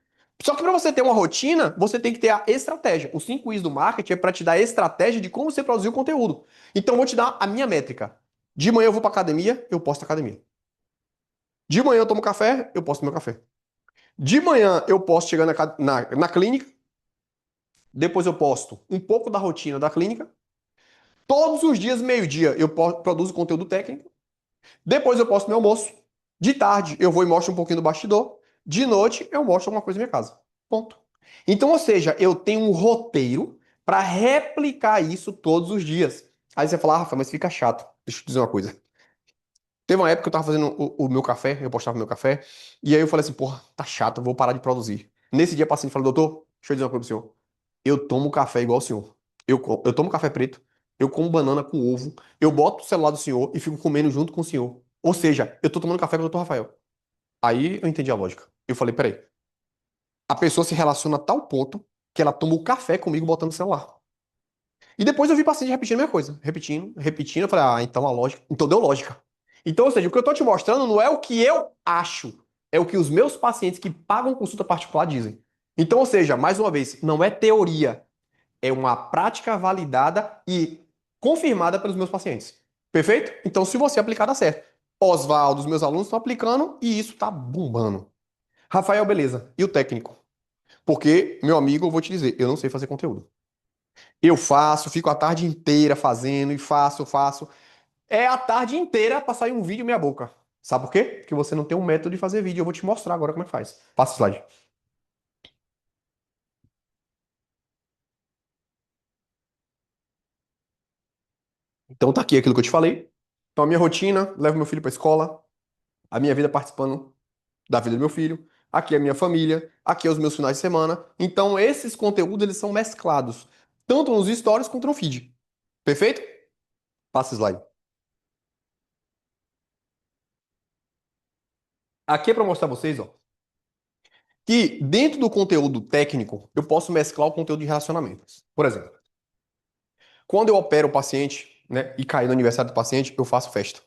Só que para você ter uma rotina, você tem que ter a estratégia. Os 5 Is do marketing é para te dar a estratégia de como você produzir o conteúdo. Então eu vou te dar a minha métrica. De manhã eu vou para academia, eu posto academia. De manhã eu tomo café, eu posto meu café. De manhã eu posso chegar na clínica, depois eu posto um pouco da rotina da clínica. Todos os dias, meio-dia, eu produzo conteúdo técnico. Depois eu posto meu almoço. De tarde eu vou e mostro um pouquinho do bastidor. De noite eu mostro alguma coisa na minha casa. Ponto. Então, ou seja, eu tenho um roteiro para replicar isso todos os dias. Aí você fala, ah, Rafa, mas fica chato. Deixa eu te dizer uma coisa. Teve uma época que eu tava fazendo o meu café, eu postava meu café, e aí eu falei assim, porra, tá chato, eu vou parar de produzir. Nesse dia, paciente falou, doutor, deixa eu dizer uma coisa pro senhor. Eu tomo café igual o senhor. Eu tomo café preto, eu como banana com ovo, eu boto o celular do senhor e fico comendo junto com o senhor. Ou seja, eu tô tomando café com o doutor Rafael. Aí eu entendi a lógica. Eu falei, peraí, a pessoa se relaciona a tal ponto que ela toma o café comigo botando o celular. E depois eu vi paciente repetindo a mesma coisa. Repetindo, repetindo. Eu falei, ah, então a lógica. Então deu lógica. Então, ou seja, o que eu tô te mostrando não é o que eu acho, é o que os meus pacientes que pagam consulta particular dizem. Então, ou seja, mais uma vez, não é teoria, é uma prática validada e confirmada pelos meus pacientes. Perfeito? Então, se você aplicar, dá certo. Oswaldo, os meus alunos estão aplicando e isso tá bombando. Rafael, beleza. E o técnico? Porque, meu amigo, eu vou te dizer, eu não sei fazer conteúdo. Eu faço, fico a tarde inteira fazendo e faço. É a tarde inteira pra sair um vídeo meia boca. Sabe por quê? Porque você não tem um método de fazer vídeo. Eu vou te mostrar agora como é que faz. Passa o slide. Então tá aqui aquilo que eu te falei. Então a minha rotina, levo meu filho pra escola, a minha vida participando da vida do meu filho, aqui é a minha família, aqui é os meus finais de semana. Então esses conteúdos eles são mesclados, tanto nos stories quanto no feed. Perfeito? Passa o slide. Aqui é para mostrar a vocês, ó, que dentro do conteúdo técnico, eu posso mesclar o conteúdo de relacionamentos. Por exemplo, quando eu opero o paciente, né, e cair no aniversário do paciente, eu faço festa.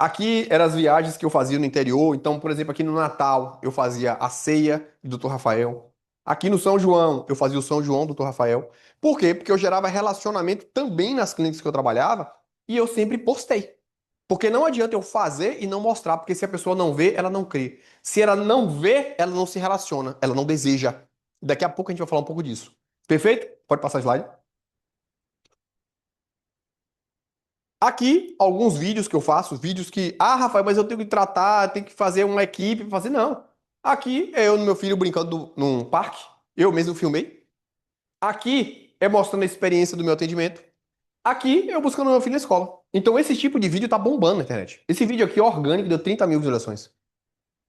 Aqui eram as viagens que eu fazia no interior. Então, por exemplo, aqui no Natal eu fazia a ceia do Dr. Rafael. Aqui no São João eu fazia o São João do Dr. Rafael. Por quê? Porque eu gerava relacionamento também nas clínicas que eu trabalhava e eu sempre postei. Porque não adianta eu fazer e não mostrar, porque se a pessoa não vê, ela não crê. Se ela não vê, ela não se relaciona, ela não deseja. Daqui a pouco a gente vai falar um pouco disso. Perfeito? Pode passar o slide. Aqui, alguns vídeos que eu faço, vídeos que, Rafael, mas eu tenho que tratar, tenho que fazer uma equipe pra fazer. Não. Aqui é eu e meu filho brincando num parque, eu mesmo filmei. Aqui é mostrando a experiência do meu atendimento. Aqui eu buscando meu filho na escola. Então esse tipo de vídeo tá bombando na internet. Esse vídeo aqui, orgânico, deu 30 mil visualizações.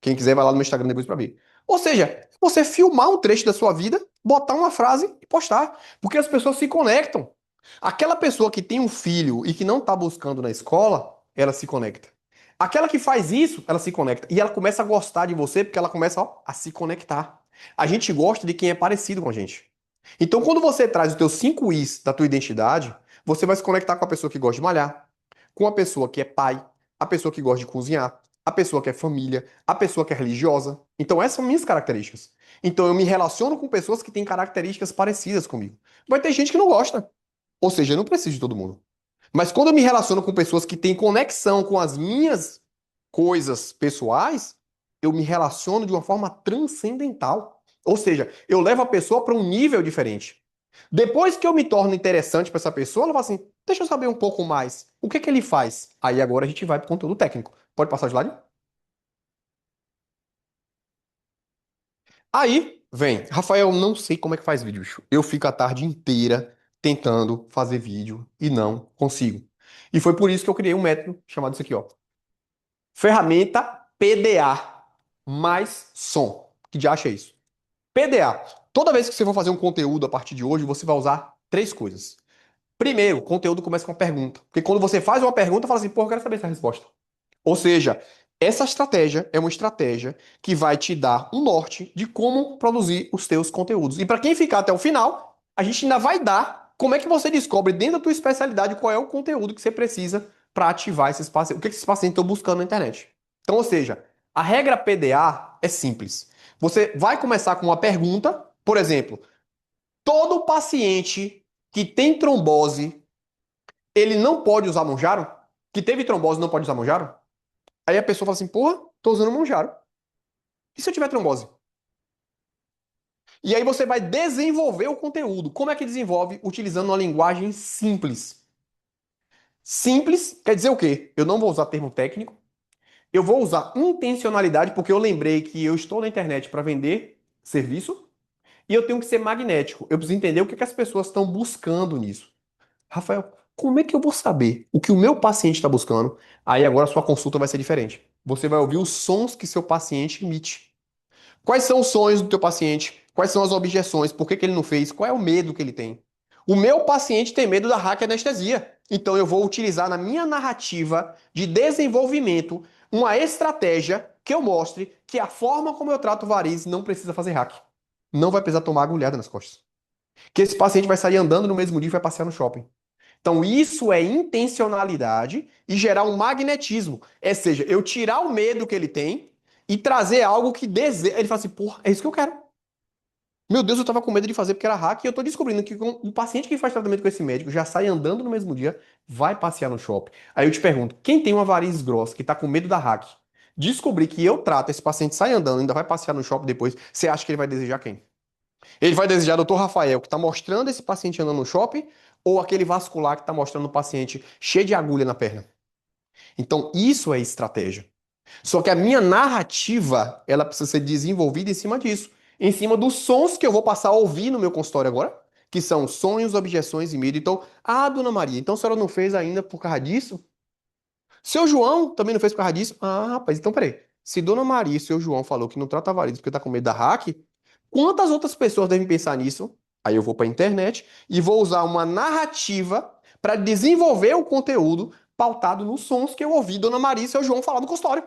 Quem quiser vai lá no meu Instagram depois pra ver. Ou seja, você filmar um trecho da sua vida, botar uma frase e postar. Porque as pessoas se conectam. Aquela pessoa que tem um filho e que não tá buscando na escola, ela se conecta. Aquela que faz isso, ela se conecta. E ela começa a gostar de você porque ela começa, ó, a se conectar. A gente gosta de quem é parecido com a gente. Então, quando você traz os teus 5 Is da tua identidade, você vai se conectar com a pessoa que gosta de malhar, com a pessoa que é pai, a pessoa que gosta de cozinhar, a pessoa que é família, a pessoa que é religiosa. Então, essas são minhas características. Então, eu me relaciono com pessoas que têm características parecidas comigo. Vai ter gente que não gosta. Ou seja, eu não preciso de todo mundo. Mas quando eu me relaciono com pessoas que têm conexão com as minhas coisas pessoais, eu me relaciono de uma forma transcendental. Ou seja, eu levo a pessoa para um nível diferente. Depois que eu me torno interessante para essa pessoa, ela fala assim: deixa eu saber um pouco mais. O que é que ele faz? Aí agora a gente vai para o conteúdo técnico. Pode passar de slide? Aí vem, Rafael, não sei como é que faz vídeo, bicho. Eu fico a tarde inteira tentando fazer vídeo e não consigo. E foi por isso que eu criei um método chamado isso aqui, ó. Ferramenta PDA mais som. Que já acha isso? PDA. Toda vez que você for fazer um conteúdo a partir de hoje, você vai usar três coisas. Primeiro, o conteúdo começa com uma pergunta. Porque quando você faz uma pergunta, fala assim, pô, eu quero saber essa resposta. Ou seja, essa estratégia é uma estratégia que vai te dar um norte de como produzir os teus conteúdos. E para quem ficar até o final, a gente ainda vai dar como é que você descobre dentro da tua especialidade qual é o conteúdo que você precisa para ativar esses pacientes, o que esses pacientes estão buscando na internet. Então, ou seja, a regra PDA é simples. Você vai começar com uma pergunta, por exemplo, todo paciente que tem trombose, ele não pode usar Monjaro? Que teve trombose não pode usar Monjaro? Aí a pessoa fala assim, porra, tô usando Monjaro. E se eu tiver trombose? E aí você vai desenvolver o conteúdo. Como é que desenvolve? Utilizando uma linguagem simples. Simples quer dizer o quê? Eu não vou usar termo técnico. Eu vou usar intencionalidade, porque eu lembrei que eu estou na internet para vender serviço e eu tenho que ser magnético. Eu preciso entender o que as pessoas estão buscando nisso. Rafael, como é que eu vou saber o que o meu paciente está buscando? Aí agora a sua consulta vai ser diferente. Você vai ouvir os sons que seu paciente emite. Quais são os sonhos do teu paciente? Quais são as objeções? Por que que ele não fez? Qual é o medo que ele tem? O meu paciente tem medo da anestesia. Então eu vou utilizar na minha narrativa de desenvolvimento uma estratégia que eu mostre que a forma como eu trato varizes não precisa fazer hack. Não vai precisar tomar agulhada nas costas. Que esse paciente vai sair andando no mesmo dia e vai passear no shopping. Então, isso é intencionalidade e gerar um magnetismo. Ou seja, eu tirar o medo que ele tem e trazer algo que deseja. Ele fala assim, porra, é isso que eu quero. Meu Deus, eu tava com medo de fazer porque era hack e eu tô descobrindo que o paciente que faz tratamento com esse médico já sai andando no mesmo dia, vai passear no shopping. Aí eu te pergunto, quem tem uma variz grossa, que tá com medo da hack, descobrir que eu trato, esse paciente sai andando, ainda vai passear no shopping depois, você acha que ele vai desejar quem? Ele vai desejar o doutor Rafael, que está mostrando esse paciente andando no shopping, ou aquele vascular que está mostrando o paciente cheio de agulha na perna. Então, isso é estratégia. Só que a minha narrativa, ela precisa ser desenvolvida em cima disso. Em cima dos sons que eu vou passar a ouvir no meu consultório agora, que são sonhos, objeções e medo. Então, dona Maria, então a senhora não fez ainda por causa disso? Seu João também não fez por causa disso? Rapaz, então peraí. Se Dona Maria e seu João falou que não trata varizes porque tá com medo da hack, quantas outras pessoas devem pensar nisso? Aí eu vou pra internet e vou usar uma narrativa para desenvolver o conteúdo pautado nos sons que eu ouvi Dona Maria e seu João falar no consultório.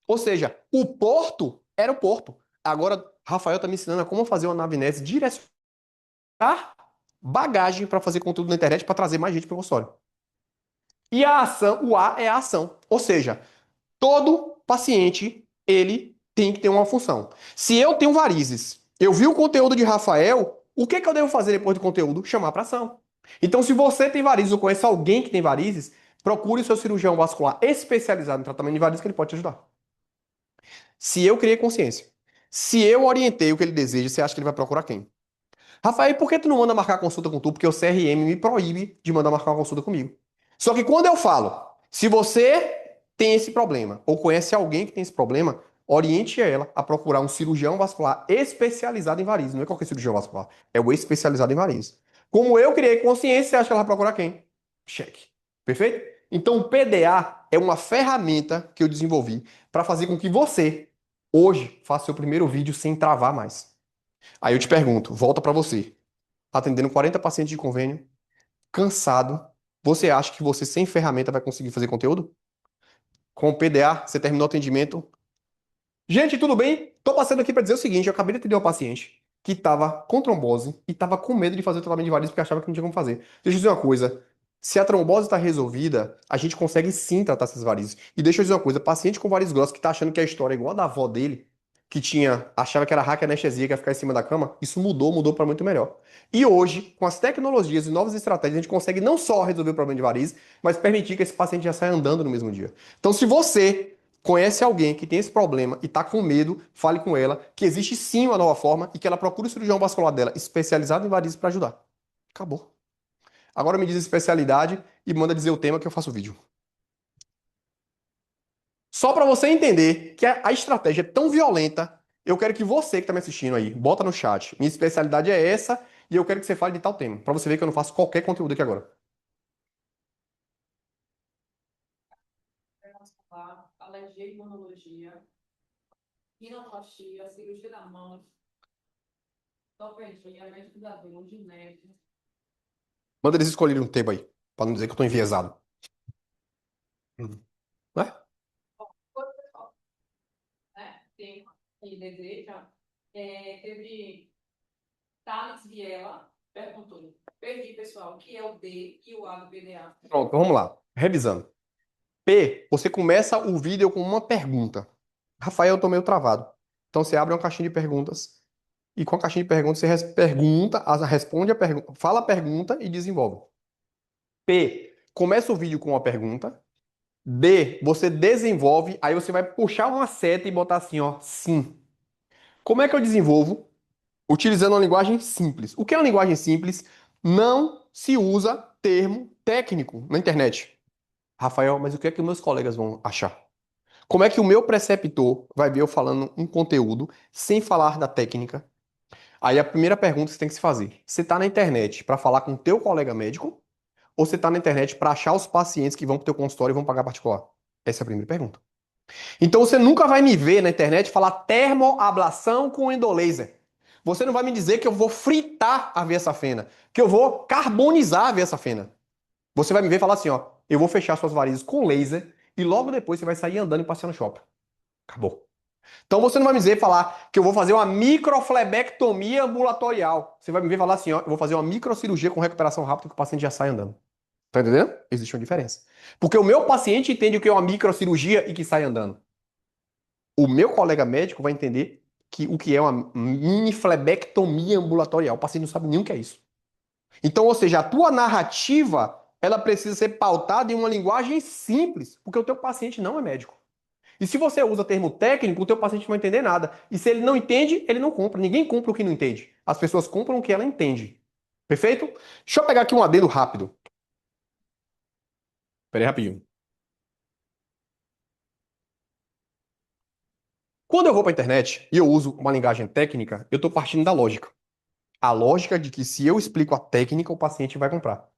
Ou seja, o porto era o porto. Agora, Rafael tá me ensinando a como fazer uma navinese direcionar bagagem para fazer conteúdo na internet para trazer mais gente para o consultório. E a ação, o A é a ação. Ou seja, todo paciente, ele tem que ter uma função. Se eu tenho varizes, eu vi o conteúdo de Rafael, o que que eu devo fazer depois do conteúdo? Chamar para ação. Então, se você tem varizes ou conhece alguém que tem varizes, procure o seu cirurgião vascular especializado em tratamento de varizes que ele pode te ajudar. Se eu criei consciência, se eu orientei o que ele deseja, você acha que ele vai procurar quem? Rafael, e por que tu não manda marcar consulta com tu? Porque o CRM me proíbe de mandar marcar uma consulta comigo. Só que quando eu falo, se você tem esse problema ou conhece alguém que tem esse problema, oriente ela a procurar um cirurgião vascular especializado em varizes. Não é qualquer cirurgião vascular, é o especializado em varizes. Como eu criei consciência, você acha que ela vai procurar quem? Cheque. Perfeito? Então o PDA é uma ferramenta que eu desenvolvi para fazer com que você, hoje, faça seu primeiro vídeo sem travar mais. Aí eu te pergunto, volta para você atendendo 40 pacientes de convênio, cansado, você acha que você sem ferramenta vai conseguir fazer conteúdo? Com o PDA, você terminou o atendimento. Gente, tudo bem? Tô passando aqui para dizer o seguinte, eu acabei de atender uma paciente que estava com trombose e estava com medo de fazer o tratamento de varizes porque achava que não tinha como fazer. Deixa eu dizer uma coisa, se a trombose está resolvida, a gente consegue sim tratar essas varizes. E deixa eu dizer uma coisa, paciente com varizes grossas que está achando que a história é igual a da avó dele, que tinha, achava que era hack anestesia, que ia ficar em cima da cama, isso mudou para muito melhor. E hoje, com as tecnologias e novas estratégias, a gente consegue não só resolver o problema de varizes, mas permitir que esse paciente já saia andando no mesmo dia. Então, se você conhece alguém que tem esse problema e está com medo, fale com ela que existe sim uma nova forma e que ela procure o cirurgião vascular dela especializado em varizes para ajudar. Acabou. Agora me diz a especialidade e manda dizer o tema que eu faço o vídeo. Só para você entender que a estratégia é tão violenta, eu quero que você que está me assistindo aí, bota no chat. Minha especialidade é essa e eu quero que você fale de tal tema, para você ver que eu não faço qualquer conteúdo aqui agora. vascular, alergia e imunologia, rinoplastia, cirurgia da mão, ortopedia, médico da dor, genética. Manda eles escolherem um tema aí, para não dizer que eu estou enviesado. Né? Coisa pessoal, né? Tem quem deseja. Teve Thales Viela, perguntou. Perdi, pessoal, o que é o D e o A do PDA? Pronto, vamos lá. Revisando. P, você começa o vídeo com uma pergunta. Rafael, eu tô meio travado. Então você abre uma caixinha de perguntas e com a caixinha de perguntas você pergunta, responde a pergunta, fala a pergunta e desenvolve. P, começa o vídeo com uma pergunta. D, você desenvolve, aí você vai puxar uma seta e botar assim, ó, sim. Como é que eu desenvolvo? Utilizando uma linguagem simples. O que é uma linguagem simples? Não se usa termo técnico na internet. Rafael, mas o que é que meus colegas vão achar? Como é que o meu preceptor vai ver eu falando um conteúdo sem falar da técnica? Aí a primeira pergunta que você tem que se fazer: você está na internet para falar com o teu colega médico ou você está na internet para achar os pacientes que vão para o teu consultório e vão pagar particular? Essa é a primeira pergunta. Então você nunca vai me ver na internet falar termoablação com endolaser. Você não vai me dizer que eu vou fritar a veia safena, que eu vou carbonizar a veia safena. Você vai me ver falar assim, ó, eu vou fechar suas varizes com laser e logo depois você vai sair andando e passeando no shopping. Acabou. Então você não vai me dizer falar que eu vou fazer uma microflebectomia ambulatorial. Você vai me ver falar assim, ó, eu vou fazer uma microcirurgia com recuperação rápida que o paciente já sai andando. Tá entendendo? Existe uma diferença. Porque o meu paciente entende o que é uma microcirurgia e que sai andando. O meu colega médico vai entender que o que é uma mini flebectomia ambulatorial. O paciente não sabe nem o que é isso. Então, ou seja, a tua narrativa, ela precisa ser pautada em uma linguagem simples, porque o teu paciente não é médico. E se você usa termo técnico, o teu paciente não vai entender nada. E se ele não entende, ele não compra. Ninguém compra o que não entende. As pessoas compram o que ela entende. Perfeito? Deixa eu pegar aqui um adendo rápido. Pera aí, rapidinho. Quando eu vou para a internet e eu uso uma linguagem técnica, eu estou partindo da lógica. A lógica de que se eu explico a técnica, o paciente vai comprar.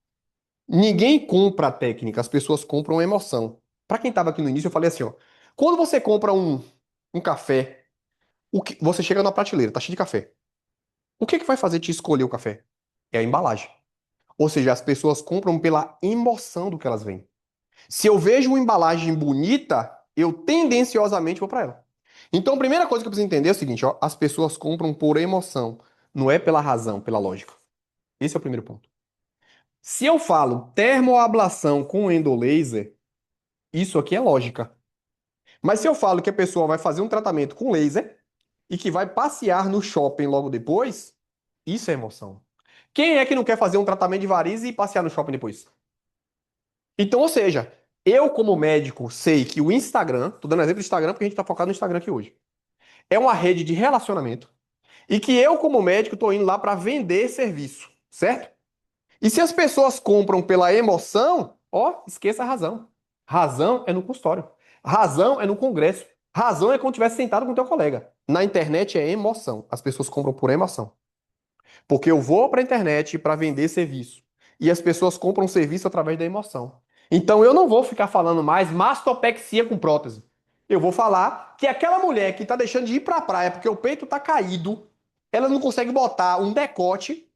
Ninguém compra a técnica, as pessoas compram a emoção. Para quem estava aqui no início, eu falei assim, ó. Quando você compra um café, você chega na prateleira, tá cheio de café. O que que vai fazer te escolher o café? É a embalagem. Ou seja, as pessoas compram pela emoção do que elas veem. Se eu vejo uma embalagem bonita, eu tendenciosamente vou para ela. Então, a primeira coisa que eu preciso entender é o seguinte, ó, as pessoas compram por emoção, não é pela razão, pela lógica. Esse é o primeiro ponto. Se eu falo termoablação com endolaser, isso aqui é lógica. Mas se eu falo que a pessoa vai fazer um tratamento com laser e que vai passear no shopping logo depois, isso é emoção. Quem é que não quer fazer um tratamento de varizes e passear no shopping depois? Então, ou seja, eu como médico sei que o Instagram, tô dando exemplo do Instagram porque a gente tá focado no Instagram aqui hoje, é uma rede de relacionamento e que eu como médico tô indo lá para vender serviço, certo? E se as pessoas compram pela emoção, ó, esqueça a razão. Razão é no consultório. Razão é no congresso. Razão é quando estiver sentado com o teu colega. Na internet é emoção. As pessoas compram por emoção. Porque eu vou para a internet para vender serviço. E as pessoas compram serviço através da emoção. Então eu não vou ficar falando mais mastopexia com prótese. Eu vou falar que aquela mulher que está deixando de ir para a praia porque o peito está caído, ela não consegue botar um decote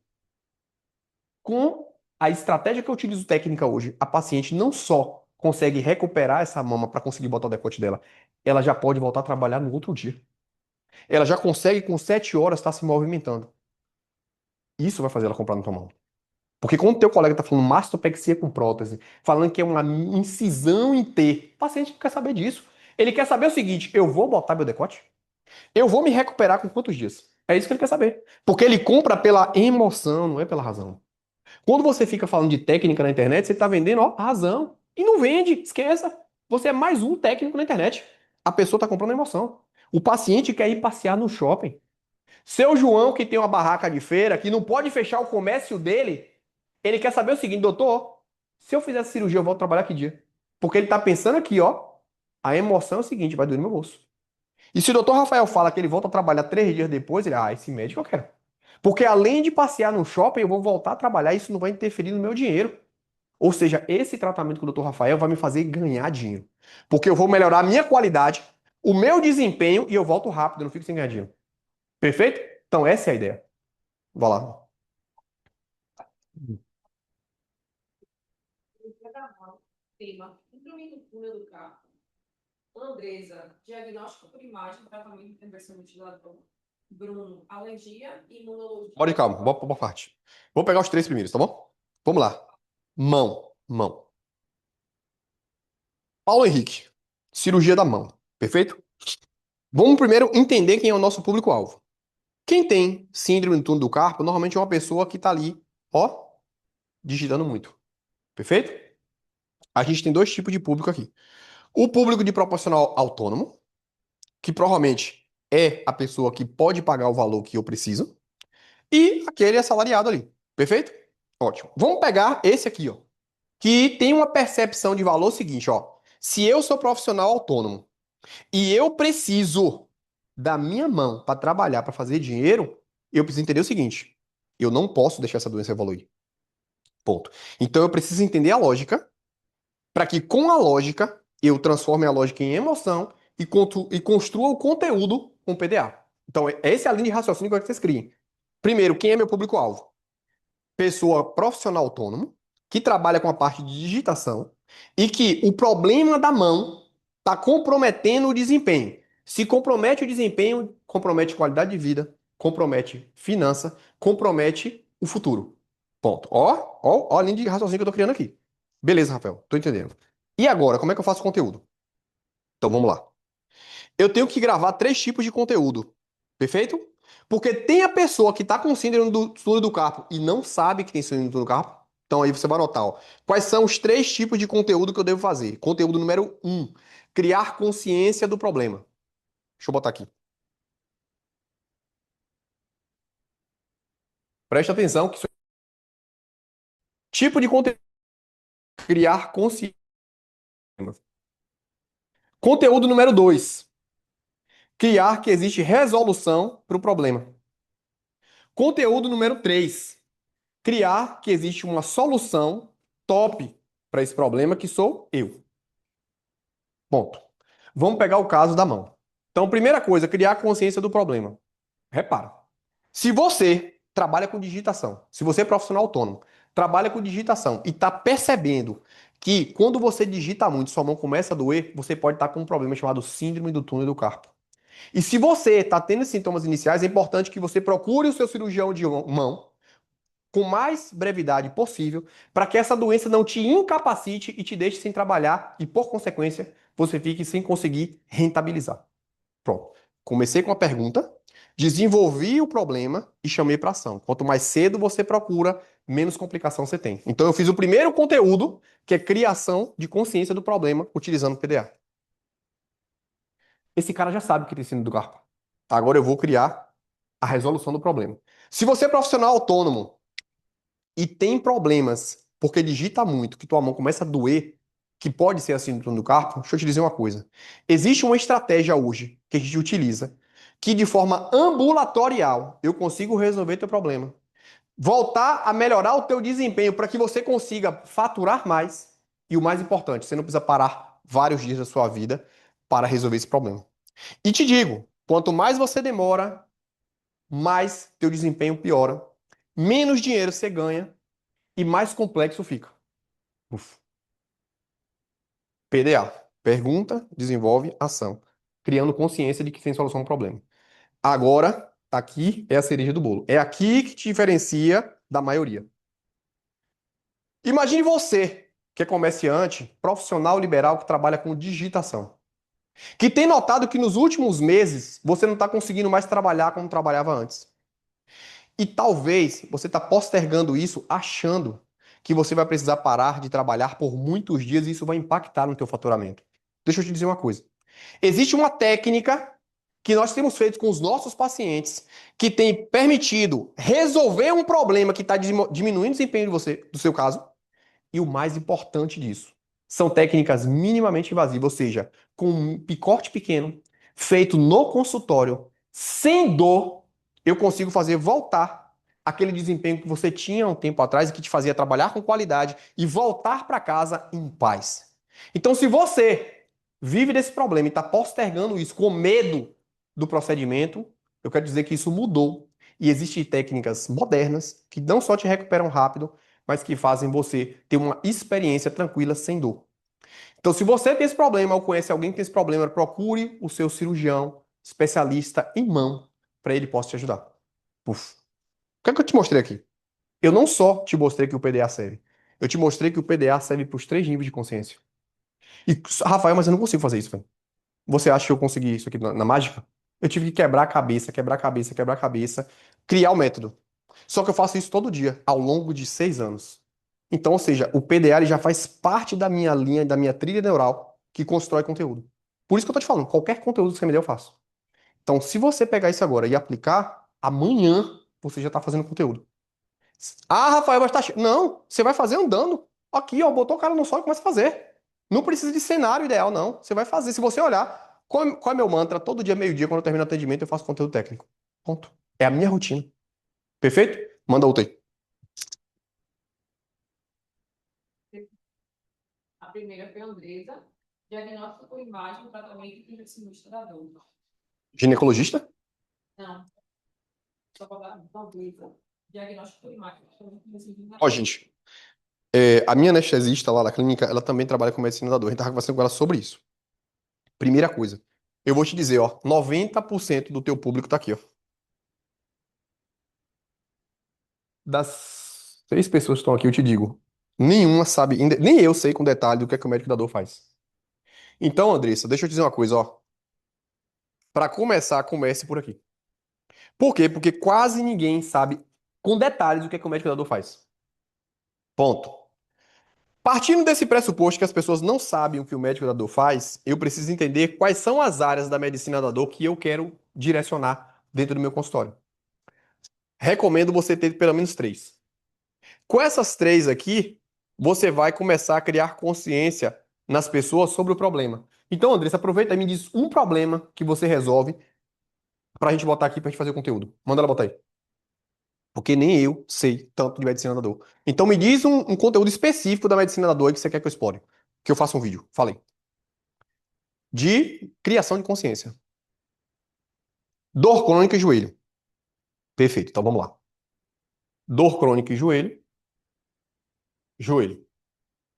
com a estratégia que eu utilizo técnica hoje. A paciente não só consegue recuperar essa mama para conseguir botar o decote dela, ela já pode voltar a trabalhar no outro dia. Ela já consegue, com 7 horas, estar se movimentando. Isso vai fazer ela comprar na tua mão. Porque quando o teu colega está falando mastopexia com prótese, falando que é uma incisão em T, o paciente não quer saber disso. Ele quer saber o seguinte: eu vou botar meu decote? Eu vou me recuperar com quantos dias? É isso que ele quer saber. Porque ele compra pela emoção, não é pela razão. Quando você fica falando de técnica na internet, você está vendendo, ó, razão. E não vende, esqueça. Você é mais um técnico na internet. A pessoa está comprando emoção. O paciente quer ir passear no shopping. Seu João, que tem uma barraca de feira, que não pode fechar o comércio dele, ele quer saber o seguinte, doutor, se eu fizer essa cirurgia, eu volto trabalhar que dia? Porque ele está pensando aqui, ó, a emoção é o seguinte, vai doer no meu bolso. E se o doutor Rafael fala que ele volta a trabalhar 3 dias depois, ele, esse médico eu quero. Porque além de passear no shopping, eu vou voltar a trabalhar, isso não vai interferir no meu dinheiro. Ou seja, esse tratamento com o doutor Rafael vai me fazer ganhar dinheiro. Porque eu vou melhorar a minha qualidade, o meu desempenho e eu volto rápido, eu não fico sem ganhar dinheiro. Perfeito? Então essa é a ideia. Vai lá. Tema, síndrome do túnel do carpo. Andresa, diagnóstico por imagem, tratamento de inversão ventilador. Bruno, alergia e imunologia. Bora de calma, bora por parte. Vou pegar os três primeiros, tá bom? Vamos lá. Mão, mão. Paulo Henrique, cirurgia da mão. Perfeito? Vamos primeiro entender quem é o nosso público-alvo. Quem tem síndrome do túnel do carpo, normalmente é uma pessoa que tá ali, ó, digitando muito. Perfeito? A gente tem dois tipos de público aqui. O público de proporcional autônomo, que provavelmente é a pessoa que pode pagar o valor que eu preciso, e aquele assalariado ali. Perfeito? Ótimo. Vamos pegar esse aqui, ó, que tem uma percepção de valor seguinte, ó. Se eu sou profissional autônomo e eu preciso da minha mão para trabalhar, para fazer dinheiro, eu preciso entender o seguinte: eu não posso deixar essa doença evoluir. Ponto. Então eu preciso entender a lógica para que com a lógica eu transforme a lógica em emoção e construa o conteúdo com PDA. Então, essa é a linha de raciocínio que eu quero que vocês criem. Primeiro, quem é meu público-alvo? Pessoa profissional autônomo, que trabalha com a parte de digitação e que o problema da mão está comprometendo o desempenho. Se compromete o desempenho, compromete qualidade de vida, compromete finança, compromete o futuro. Ponto. Ó a linha de raciocínio que eu tô criando aqui. Beleza, Rafael, tô entendendo. E agora, como é que eu faço conteúdo? Então vamos lá. Eu tenho que gravar 3 tipos de conteúdo. Perfeito? Porque tem a pessoa que está com síndrome do túnel do carpo e não sabe que tem síndrome do túnel do carpo. Então aí você vai anotar, ó, quais são os 3 tipos de conteúdo que eu devo fazer. Conteúdo número 1, criar consciência do problema. Deixa eu botar aqui. Preste atenção que isso é tipo de conteúdo. Criar consciência. Conteúdo número 2, criar que existe resolução para o problema. Conteúdo número 3, criar que existe uma solução top para esse problema que sou eu. Ponto. Vamos pegar o caso da mão. Então, primeira coisa, criar consciência do problema. Repara. Se você trabalha com digitação, se você é profissional autônomo, trabalha com digitação e está percebendo que quando você digita muito, sua mão começa a doer, você pode estar com um problema chamado síndrome do túnel do carpo. E se você está tendo sintomas iniciais, é importante que você procure o seu cirurgião de mão com mais brevidade possível, para que essa doença não te incapacite e te deixe sem trabalhar e, por consequência, você fique sem conseguir rentabilizar. Pronto. Comecei com a pergunta, desenvolvi o problema e chamei para ação. Quanto mais cedo você procura, menos complicação você tem. Então eu fiz o primeiro conteúdo, que é criação de consciência do problema utilizando o PDA. Esse cara já sabe o que tem sido do Garpa. Agora eu vou criar a resolução do problema. Se você é profissional autônomo e tem problemas porque digita muito, que tua mão começa a doer, que pode ser a síndrome do carpo, deixa eu te dizer uma coisa. Existe uma estratégia hoje que a gente utiliza que de forma ambulatorial eu consigo resolver teu problema. Voltar a melhorar o teu desempenho para que você consiga faturar mais e o mais importante, você não precisa parar vários dias da sua vida para resolver esse problema. E te digo, quanto mais você demora, mais teu desempenho piora, menos dinheiro você ganha e mais complexo fica. Uf. PDA. Pergunta, desenvolve, ação. Criando consciência de que tem solução ao problema. Agora, aqui é a cereja do bolo. É aqui que te diferencia da maioria. Imagine você, que é comerciante, profissional liberal que trabalha com digitação, que tem notado que nos últimos meses você não está conseguindo mais trabalhar como trabalhava antes. E talvez você está postergando isso achando que você vai precisar parar de trabalhar por muitos dias e isso vai impactar no teu faturamento. Deixa eu te dizer uma coisa. Existe uma técnica que nós temos feito com os nossos pacientes que tem permitido resolver um problema que está diminuindo o desempenho de você, do seu caso. E o mais importante disso, são técnicas minimamente invasivas, ou seja, com um picote pequeno, feito no consultório, sem dor, eu consigo fazer voltar aquele desempenho que você tinha um tempo atrás e que te fazia trabalhar com qualidade e voltar para casa em paz. Então, se você vive desse problema e está postergando isso com medo do procedimento, eu quero dizer que isso mudou. E existem técnicas modernas que não só te recuperam rápido, mas que fazem você ter uma experiência tranquila sem dor. Então, se você tem esse problema ou conhece alguém que tem esse problema, procure o seu cirurgião especialista em mão para ele possa te ajudar. Puf. O que é que eu te mostrei aqui? Eu não só te mostrei que o PDA serve, eu te mostrei que o PDA serve para os três níveis de consciência. E, Rafael, mas eu não consigo fazer isso, velho. Você acha que eu consegui isso aqui na mágica? Eu tive que quebrar a cabeça, quebrar a cabeça, quebrar a cabeça, criar o método. Só que eu faço isso todo dia, ao longo de 6 anos. Então, ou seja, o PDA ele já faz parte da minha linha, da minha trilha neural que constrói conteúdo. Por isso que eu tô te falando, qualquer conteúdo que você me der, eu faço. Então, se você pegar isso agora e aplicar, amanhã você já tá fazendo conteúdo. Ah, Rafael, mas tá cheio. Não, você vai fazer andando. Aqui, ó, botou o cara no sol e começa a fazer. Não precisa de cenário ideal, não. Você vai fazer. Se você olhar, qual é meu mantra? Todo dia, meio-dia, quando eu termino o atendimento, eu faço conteúdo técnico. Ponto. É a minha rotina. Perfeito? Manda outra aí. A primeira foi a Andresa, diagnóstico por imagem, tratamento e sinistro da dor. Ginecologista? Não, só para dar Andresa, diagnóstico por imagem, tratamento e sinistro da Ó, dor. gente, a minha anestesista lá da clínica, ela também trabalha com medicina da dor. A gente tava conversando com ela sobre isso. Primeira coisa, eu vou te dizer, ó, 90% do teu público tá aqui, ó. Das 6 pessoas que estão aqui, eu te digo, nenhuma sabe, nem eu sei com detalhe do que é que o médico da dor faz. Então, Andressa, deixa eu te dizer uma coisa, ó. Para começar, comece por aqui. Por quê? Porque quase ninguém sabe com detalhes o que é que o médico da dor faz. Ponto. Partindo desse pressuposto que as pessoas não sabem o que o médico da dor faz, eu preciso entender quais são as áreas da medicina da dor que eu quero direcionar dentro do meu consultório. Recomendo você ter pelo menos três. Com essas três aqui, você vai começar a criar consciência nas pessoas sobre o problema. Então, Andressa, aproveita e me diz um problema que você resolve pra gente botar aqui pra gente fazer o conteúdo. Manda ela botar aí. Porque nem eu sei tanto de medicina da dor. Então me diz um conteúdo específico da medicina da dor que você quer que eu explore. Que eu faça um vídeo. Falei. De criação de consciência. Dor crônica e joelho. Perfeito, então vamos lá. Dor crônica e joelho. Joelho.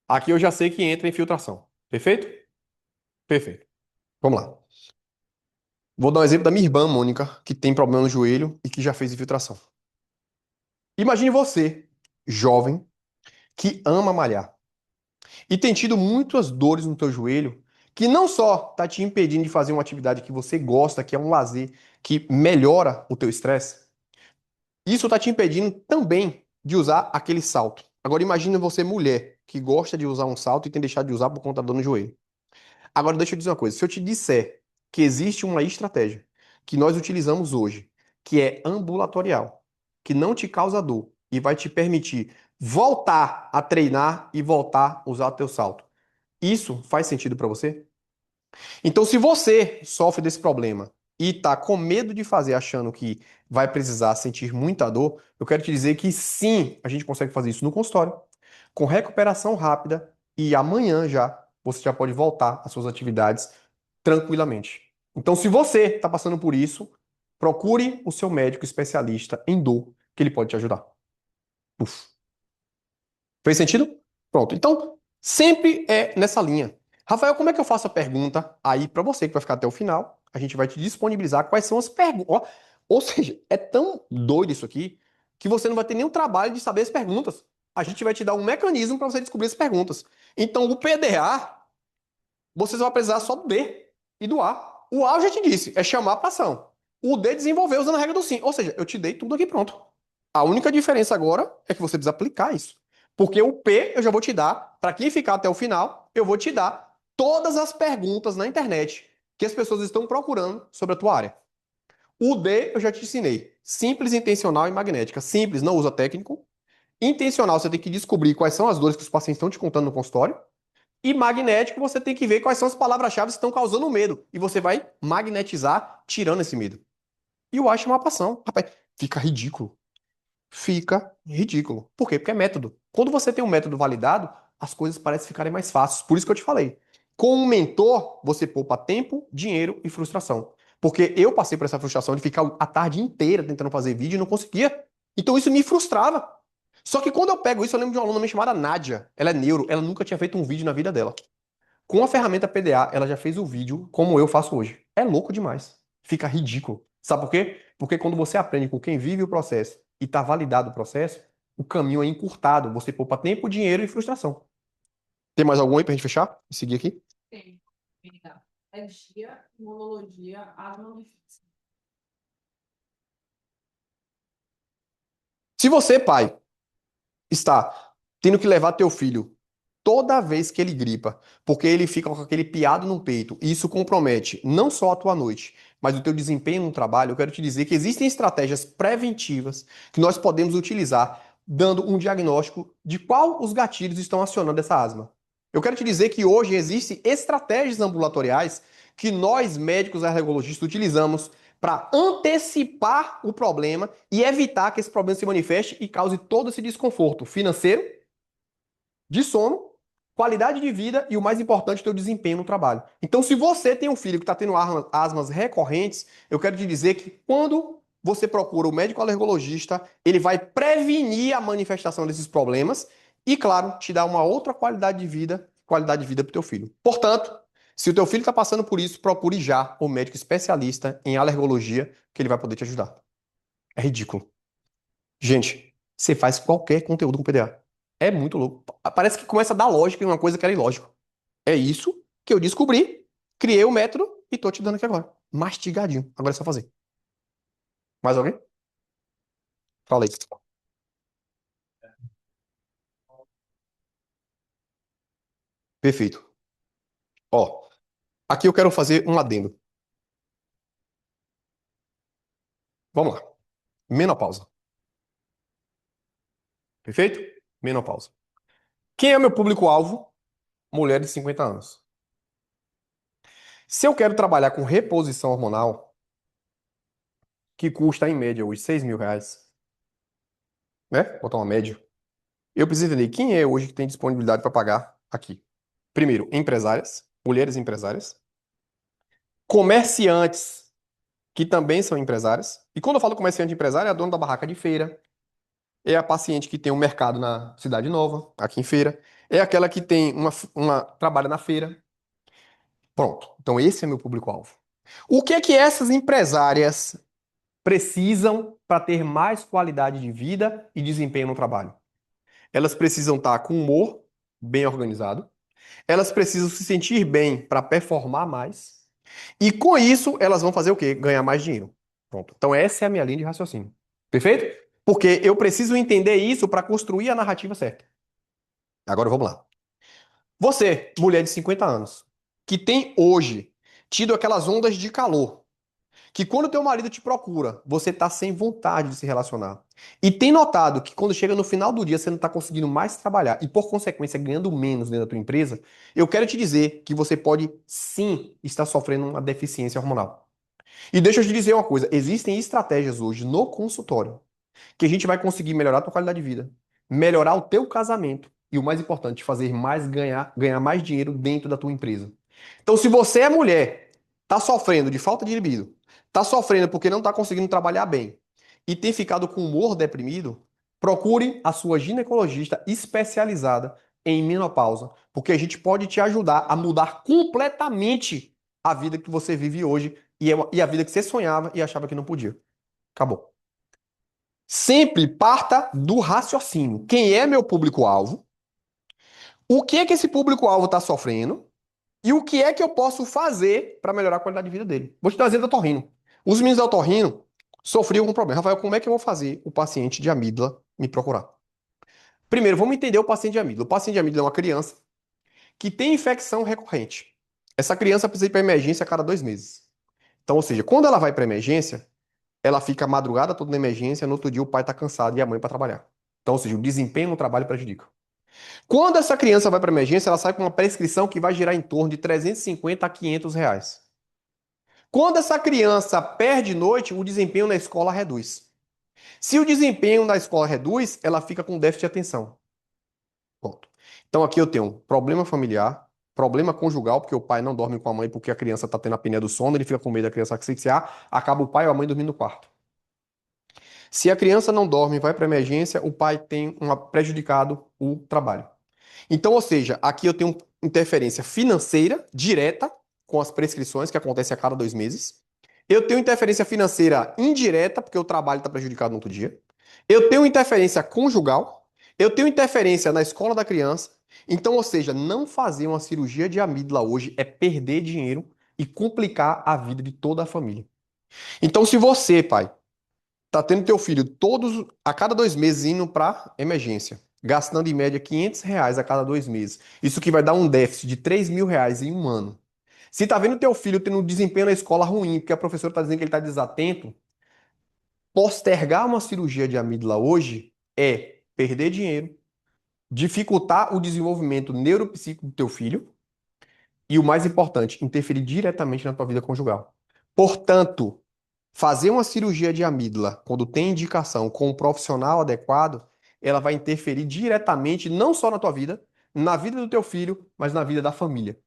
Aqui eu já sei que entra infiltração. Perfeito? Perfeito. Vamos lá. Vou dar um exemplo da minha irmã, Mônica, que tem problema no joelho e que já fez infiltração. Imagine você, jovem, que ama malhar e tem tido muitas dores no teu joelho, que não só está te impedindo de fazer uma atividade que você gosta, que é um lazer, que melhora o teu estresse, isso está te impedindo também de usar aquele salto. Agora imagine você, mulher, que gosta de usar um salto e tem deixado de usar por conta da dor no joelho. Agora deixa eu dizer uma coisa, se eu te disser que existe uma estratégia que nós utilizamos hoje, que é ambulatorial, que não te causa dor e vai te permitir voltar a treinar e voltar a usar teu salto. Isso faz sentido para você? Então, se você sofre desse problema e tá com medo de fazer, achando que vai precisar sentir muita dor, eu quero te dizer que sim, a gente consegue fazer isso no consultório, com recuperação rápida e amanhã já você já pode voltar às suas atividades tranquilamente. Então, se você está passando por isso, procure o seu médico especialista em dor, que ele pode te ajudar. Uf. Fez sentido? Pronto. Então, sempre é nessa linha. Rafael, como é que eu faço a pergunta aí para você que vai ficar até o final? A gente vai te disponibilizar quais são as perguntas. Ou seja, é tão doido isso aqui que você não vai ter nenhum trabalho de saber as perguntas. A gente vai te dar um mecanismo para você descobrir as perguntas. Então, o PDA, você só vai precisar só do D e do A. O A eu já te disse, é chamar para ação. O D desenvolver usando a regra do sim. Ou seja, eu te dei tudo aqui pronto. A única diferença agora é que você precisa aplicar isso. Porque o P eu já vou te dar, para quem ficar até o final, eu vou te dar todas as perguntas na internet que as pessoas estão procurando sobre a tua área. O D eu já te ensinei. Simples, intencional e magnética. Simples, não usa técnico. Intencional, você tem que descobrir quais são as dores que os pacientes estão te contando no consultório. E magnético, você tem que ver quais são as palavras-chave que estão causando medo. E você vai magnetizar, tirando esse medo. E eu acho uma passão. Rapaz, fica ridículo. Fica ridículo. Por quê? Porque é método. Quando você tem um método validado, as coisas parecem ficarem mais fáceis. Por isso que eu te falei. Com um mentor, você poupa tempo, dinheiro e frustração. Porque eu passei por essa frustração de ficar a tarde inteira tentando fazer vídeo e não conseguia. Então isso me frustrava. Só que quando eu pego isso, eu lembro de uma aluna minha chamada Nádia. Ela é neuro, ela nunca tinha feito um vídeo na vida dela. Com a ferramenta PDA, ela já fez o vídeo como eu faço hoje. É louco demais. Fica ridículo. Sabe por quê? Porque quando você aprende com quem vive o processo e está validado o processo, o caminho é encurtado. Você poupa tempo, dinheiro e frustração. Tem mais algum aí pra gente fechar? E seguir aqui? Tem. Vida. Alergia, imunologia, asma. Se você, pai, está tendo que levar teu filho toda vez que ele gripa, porque ele fica com aquele piado no peito, e isso compromete não só a tua noite, mas o teu desempenho no trabalho, eu quero te dizer que existem estratégias preventivas que nós podemos utilizar, dando um diagnóstico de qual os gatilhos estão acionando essa asma. Eu quero te dizer que hoje existem estratégias ambulatoriais que nós, médicos alergologistas, utilizamos para antecipar o problema e evitar que esse problema se manifeste e cause todo esse desconforto financeiro, de sono, qualidade de vida e o mais importante, teu desempenho no trabalho. Então, se você tem um filho que está tendo asmas recorrentes, eu quero te dizer que quando você procura o médico alergologista, ele vai prevenir a manifestação desses problemas e, claro, te dar uma outra qualidade de vida para o teu filho. Portanto, se o teu filho está passando por isso, procure já o médico especialista em alergologia, que ele vai poder te ajudar. É ridículo. Gente, você faz qualquer conteúdo com PDA. É muito louco. Parece que começa a dar lógica em uma coisa que era ilógica. É isso que eu descobri, criei o método e tô te dando aqui agora. Mastigadinho. Agora é só fazer. Mais alguém? Fala aí. Perfeito. Ó, aqui eu quero fazer um adendo. Vamos lá. Menopausa. Perfeito? Menopausa. Quem é meu público-alvo? Mulheres de 50 anos. Se eu quero trabalhar com reposição hormonal, que custa em média hoje R$ 6.000, né? Botar uma média. Eu preciso entender quem é hoje que tem disponibilidade para pagar aqui. Primeiro, empresárias, mulheres empresárias, comerciantes que também são empresárias. E quando eu falo comerciante empresário, é a dona da barraca de feira, é a paciente que tem um mercado na Cidade Nova, aqui em feira, é aquela que tem trabalha na feira. Pronto. Então esse é meu público-alvo. O que é que essas empresárias precisam para ter mais qualidade de vida e desempenho no trabalho? Elas precisam estar com humor bem organizado. Elas precisam se sentir bem para performar mais. E com isso, elas vão fazer o quê? Ganhar mais dinheiro. Pronto. Então, essa é a minha linha de raciocínio. Perfeito? Porque eu preciso entender isso para construir a narrativa certa. Agora vamos lá. Você, mulher de 50 anos, que tem hoje tido aquelas ondas de calor, que quando teu marido te procura, você tá sem vontade de se relacionar. E tem notado que quando chega no final do dia você não tá conseguindo mais trabalhar e por consequência ganhando menos dentro da tua empresa, eu quero te dizer que você pode sim estar sofrendo uma deficiência hormonal. E deixa eu te dizer uma coisa, existem estratégias hoje no consultório que a gente vai conseguir melhorar a tua qualidade de vida, melhorar o teu casamento e o mais importante, fazer mais ganhar mais dinheiro dentro da tua empresa. Então, se você é mulher, tá sofrendo de falta de libido, tá sofrendo porque não tá conseguindo trabalhar bem e tem ficado com o humor deprimido, procure a sua ginecologista especializada em menopausa, porque a gente pode te ajudar a mudar completamente a vida que você vive hoje e a vida que você sonhava e achava que não podia. Acabou. Sempre parta do raciocínio. Quem é meu público-alvo? O que é que esse público-alvo está sofrendo? E o que é que eu posso fazer para melhorar a qualidade de vida dele? Vou te dar um exemplo do otorrino. Os meninos da otorrino sofriam com um problema. Rafael, como é que eu vou fazer o paciente de amígdala me procurar? Primeiro, vamos entender o paciente de amígdala. O paciente de amígdala é uma criança que tem infecção recorrente. Essa criança precisa ir para emergência a cada 2 meses. Então, ou seja, quando ela vai para emergência, ela fica a madrugada toda na emergência, no outro dia o pai está cansado e a mãe para trabalhar. Então, ou seja, o desempenho no trabalho prejudica. Quando essa criança vai para emergência, ela sai com uma prescrição que vai girar em torno de 350 a R$ 500. Quando essa criança perde noite, o desempenho na escola reduz. Se o desempenho na escola reduz, ela fica com déficit de atenção. Ponto. Então aqui eu tenho um problema familiar, problema conjugal, porque o pai não dorme com a mãe porque a criança está tendo a apneia do sono, ele fica com medo da criança asfixiar, acaba o pai ou a mãe dormindo no quarto. Se a criança não dorme e vai para emergência, o pai tem prejudicado o trabalho. Então, ou seja, aqui eu tenho interferência financeira direta com as prescrições que acontecem a cada 2 meses. Eu tenho interferência financeira indireta, porque o trabalho está prejudicado no outro dia. Eu tenho interferência conjugal. Eu tenho interferência na escola da criança. Então, ou seja, não fazer uma cirurgia de amígdala hoje é perder dinheiro e complicar a vida de toda a família. Então, se você, pai, tá tendo teu filho todos, a cada 2 meses indo para emergência, gastando em média R$ 500 a cada 2 meses. Isso que vai dar um déficit de R$ 3.000 em um ano. Se tá vendo teu filho tendo um desempenho na escola ruim, porque a professora tá dizendo que ele tá desatento, postergar uma cirurgia de amígdala hoje é perder dinheiro, dificultar o desenvolvimento neuropsíquico do teu filho e o mais importante, interferir diretamente na tua vida conjugal. Portanto, fazer uma cirurgia de amígdala, quando tem indicação com um profissional adequado, ela vai interferir diretamente não só na tua vida, na vida do teu filho, mas na vida da família.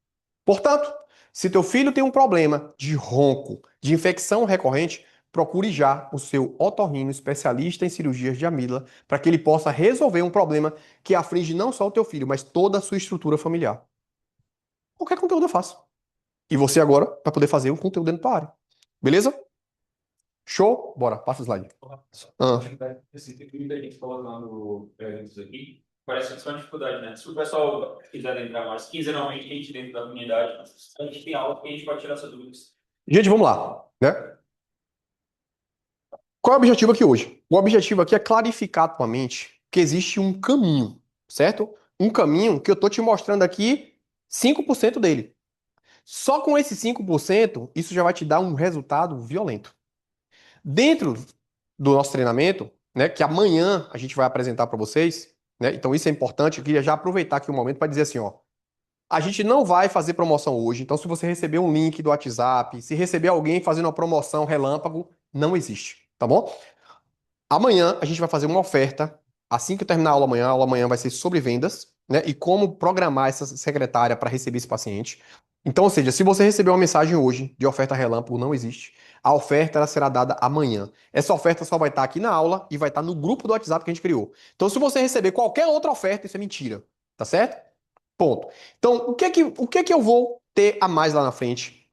Portanto, se teu filho tem um problema de ronco, de infecção recorrente, procure já o seu otorrino especialista em cirurgias de amígdala para que ele possa resolver um problema que aflige não só o teu filho, mas toda a sua estrutura familiar. Qualquer conteúdo eu faço. E você agora vai poder fazer um conteúdo dentro da tua área. Beleza? Show? Bora, passa o slide. Ah. Assim, tem muita gente colocando perguntas aqui. Parece que só uma dificuldade, né? Se o pessoal quiser entrar mais quinzenalmente, a gente dentro da comunidade, a gente tem aula que a gente pode tirar essas dúvidas. Gente, vamos lá, né? Qual é o objetivo aqui hoje? O objetivo aqui é clarificar a tua mente que existe um caminho, certo? Um caminho que eu tô te mostrando aqui 5% dele. Só com esse 5%, isso já vai te dar um resultado violento. Dentro do nosso treinamento, né, que amanhã a gente vai apresentar para vocês, né? Então isso é importante, eu queria já aproveitar aqui o momento para dizer assim, ó, a gente não vai fazer promoção hoje, então se você receber um link do WhatsApp, se receber alguém fazendo uma promoção relâmpago, não existe, tá bom? Amanhã a gente vai fazer uma oferta, assim que eu terminar a aula amanhã vai ser sobre vendas, né? E como programar essa secretária para receber esse paciente. Então, ou seja, se você receber uma mensagem hoje de oferta relâmpago, não existe. A oferta ela será dada amanhã. Essa oferta só vai estar aqui na aula e vai estar no grupo do WhatsApp que a gente criou. Então, se você receber qualquer outra oferta, isso é mentira. Tá certo? Ponto. Então, o que é que eu vou ter a mais lá na frente?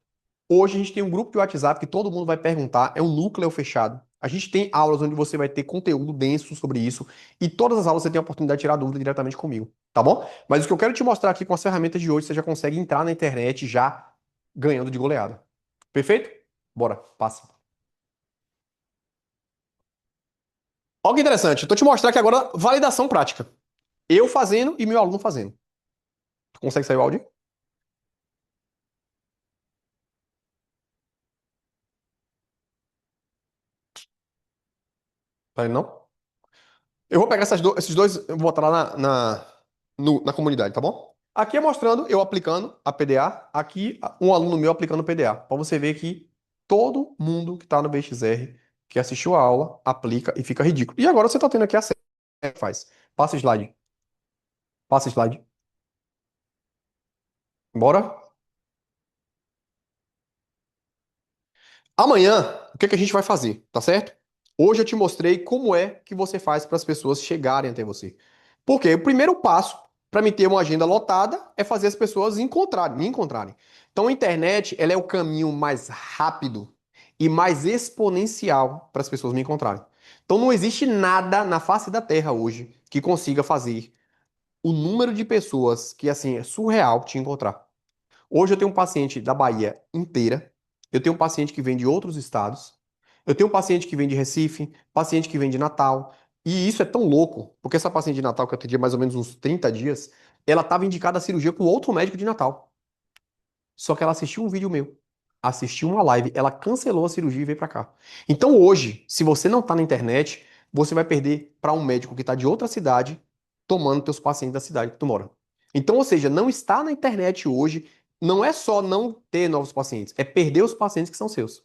Hoje a gente tem um grupo de WhatsApp que todo mundo vai perguntar, é um núcleo fechado. A gente tem aulas onde você vai ter conteúdo denso sobre isso e todas as aulas você tem a oportunidade de tirar dúvida diretamente comigo, tá bom? Mas o que eu quero te mostrar aqui com as ferramentas de hoje, você já consegue entrar na internet já ganhando de goleada. Perfeito? Bora, passa. Olha que interessante, eu tô te mostrar aqui agora validação prática. Eu fazendo e meu aluno fazendo. Tu consegue sair o áudio? Tá indo não? Eu vou pegar esses dois, eu vou botar lá na comunidade, tá bom? Aqui é mostrando eu aplicando a PDA, aqui um aluno meu aplicando o PDA, para você ver que todo mundo que está no BXR, que assistiu a aula, aplica e fica ridículo. E agora você está tendo aqui acesso, faz. Passa o slide. Passa o slide. Bora? Amanhã, o que que a gente vai fazer, tá certo? Hoje eu te mostrei como é que você faz para as pessoas chegarem até você. Porque o primeiro passo para me ter uma agenda lotada é fazer as pessoas me encontrarem. Então a internet, ela é o caminho mais rápido e mais exponencial para as pessoas me encontrarem. Então não existe nada na face da Terra hoje que consiga fazer o número de pessoas que assim é surreal te encontrar. Hoje eu tenho um paciente da Bahia inteira, eu tenho um paciente que vem de outros estados, eu tenho um paciente que vem de Recife, paciente que vem de Natal. E isso é tão louco, porque essa paciente de Natal, que eu atendi há mais ou menos uns 30 dias, ela estava indicada a cirurgia com outro médico de Natal. Só que ela assistiu um vídeo meu, assistiu uma live, ela cancelou a cirurgia e veio pra cá. Então hoje, se você não tá na internet, você vai perder para um médico que tá de outra cidade, tomando teus pacientes da cidade que tu mora. Então, ou seja, não estar na internet hoje não é só não ter novos pacientes, é perder os pacientes que são seus.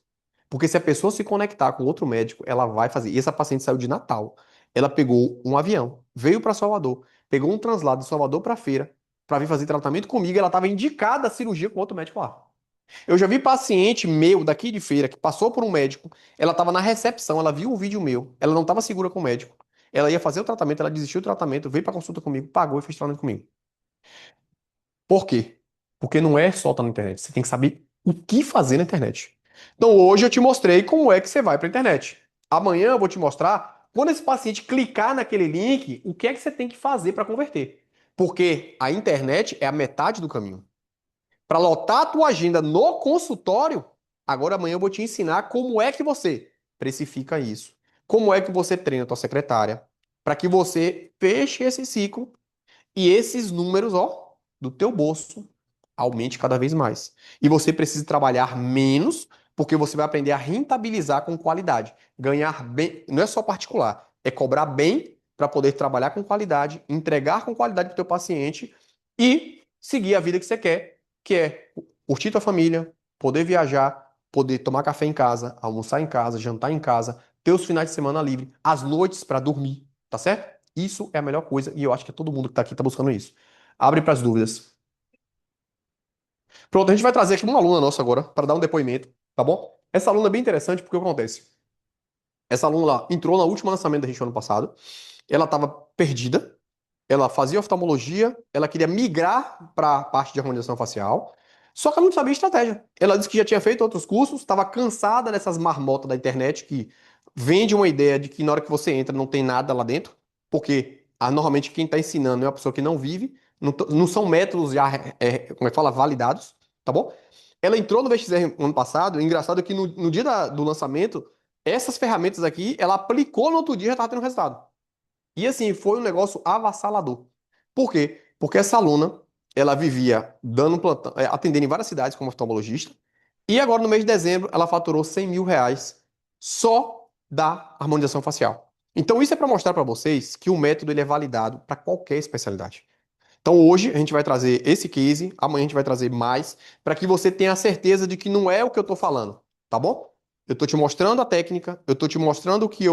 Porque se a pessoa se conectar com outro médico, ela vai fazer. E essa paciente saiu de Natal. Ela pegou um avião, veio para Salvador, pegou um translado de Salvador para Feira, para vir fazer tratamento comigo, ela estava indicada a cirurgia com outro médico lá. Eu já vi paciente meu daqui de Feira que passou por um médico, ela estava na recepção, ela viu um vídeo meu, ela não estava segura com o médico. Ela ia fazer o tratamento, ela desistiu do tratamento, veio para consulta comigo, pagou e fez tratamento comigo. Por quê? Porque não é só estar na internet, você tem que saber o que fazer na internet. Então hoje eu te mostrei como é que você vai para a internet. Amanhã eu vou te mostrar quando esse paciente clicar naquele link, o que é que você tem que fazer para converter. Porque a internet é a metade do caminho. Para lotar a tua agenda no consultório, agora amanhã eu vou te ensinar como é que você precifica isso. Como é que você treina a tua secretária para que você feche esse ciclo e esses números, ó, do teu bolso aumente cada vez mais. E você precisa trabalhar menos, porque você vai aprender a rentabilizar com qualidade. Ganhar bem, não é só particular, é cobrar bem para poder trabalhar com qualidade, entregar com qualidade para o teu paciente e seguir a vida que você quer, que é curtir tua família, poder viajar, poder tomar café em casa, almoçar em casa, jantar em casa, ter os finais de semana livre, as noites para dormir, tá certo? Isso é a melhor coisa e eu acho que todo mundo que está aqui está buscando isso. Abre para as dúvidas. Pronto, a gente vai trazer aqui uma aluna nossa agora para dar um depoimento, tá bom? Essa aluna é bem interessante porque o que acontece? Essa aluna lá entrou no último lançamento da gente ano passado, ela estava perdida, ela fazia oftalmologia, ela queria migrar para a parte de harmonização facial, só que ela não sabia estratégia. Ela disse que já tinha feito outros cursos, estava cansada dessas marmotas da internet que vende uma ideia de que na hora que você entra não tem nada lá dentro, porque normalmente quem está ensinando é uma pessoa que não vive, não são métodos já, como é que fala, validados, tá bom? Ela entrou no VXR ano passado, e engraçado é que no dia do lançamento, essas ferramentas aqui, ela aplicou no outro dia e já estava tendo resultado. E assim, foi um negócio avassalador. Por quê? Porque essa aluna, ela vivia dando plantão, atendendo em várias cidades como oftalmologista, e agora no mês de dezembro ela faturou R$ 100.000 só da harmonização facial. Então isso é para mostrar para vocês que o método ele é validado para qualquer especialidade. Então hoje a gente vai trazer esse case, amanhã a gente vai trazer mais, para que você tenha a certeza de que não é o que eu estou falando, tá bom? Eu estou te mostrando a técnica, eu estou te mostrando que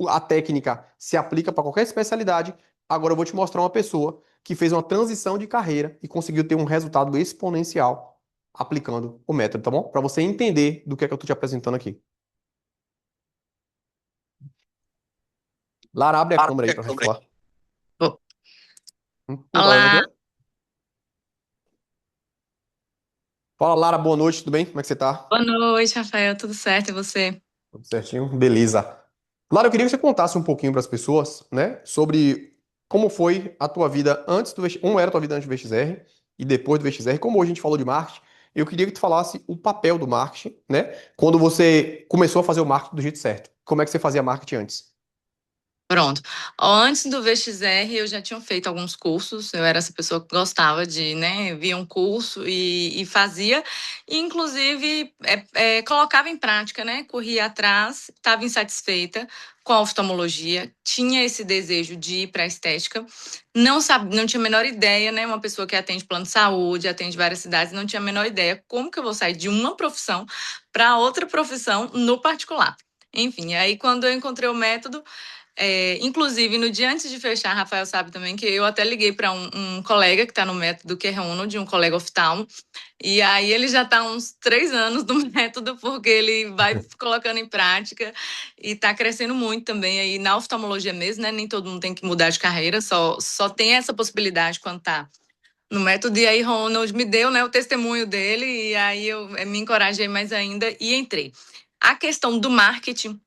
a técnica se aplica para qualquer especialidade. Agora eu vou te mostrar uma pessoa que fez uma transição de carreira e conseguiu ter um resultado exponencial aplicando o método, tá bom? Para você entender do que é que eu estou te apresentando aqui. Lara, abre a câmera aí para a gente falar. Bom, Não tá vendo aqui, olá, não? Fala, Lara, boa noite, tudo bem? Como é que você tá? boa noite, Rafael, tudo certo e você? Tudo certinho? Beleza. Lara, eu queria que você contasse um pouquinho para as pessoas, né, sobre como foi a tua vida antes do como era a tua vida antes do VXR e depois do VXR. Como hoje a gente falou de marketing, eu queria que tu falasse o papel do marketing, né, quando você começou a fazer o marketing do jeito certo. Como é que você fazia marketing antes? Pronto. Antes do VXR, eu já tinha feito alguns cursos. Eu era essa pessoa que gostava de, né, via um curso e fazia. E, inclusive, colocava em prática, né? Corria atrás, estava insatisfeita com a oftalmologia, tinha esse desejo de ir para a estética. Não sabe, não tinha a menor ideia, né? Uma pessoa que atende plano de saúde, atende várias cidades, não tinha a menor ideia como que eu vou sair de uma profissão para outra profissão no particular. Enfim, aí quando eu encontrei o método, inclusive, no dia antes de fechar, Rafael sabe também que eu até liguei para um colega que está no método, que é Ronald, um colega oftalmo, e aí ele já está há uns 3 anos no método, porque ele vai colocando em prática e está crescendo muito também aí na oftalmologia mesmo, né? Nem todo mundo tem que mudar de carreira, só tem essa possibilidade quando está no método. E aí Ronald me deu, né, o testemunho dele, e aí eu me encorajei mais ainda e entrei. A questão do marketing.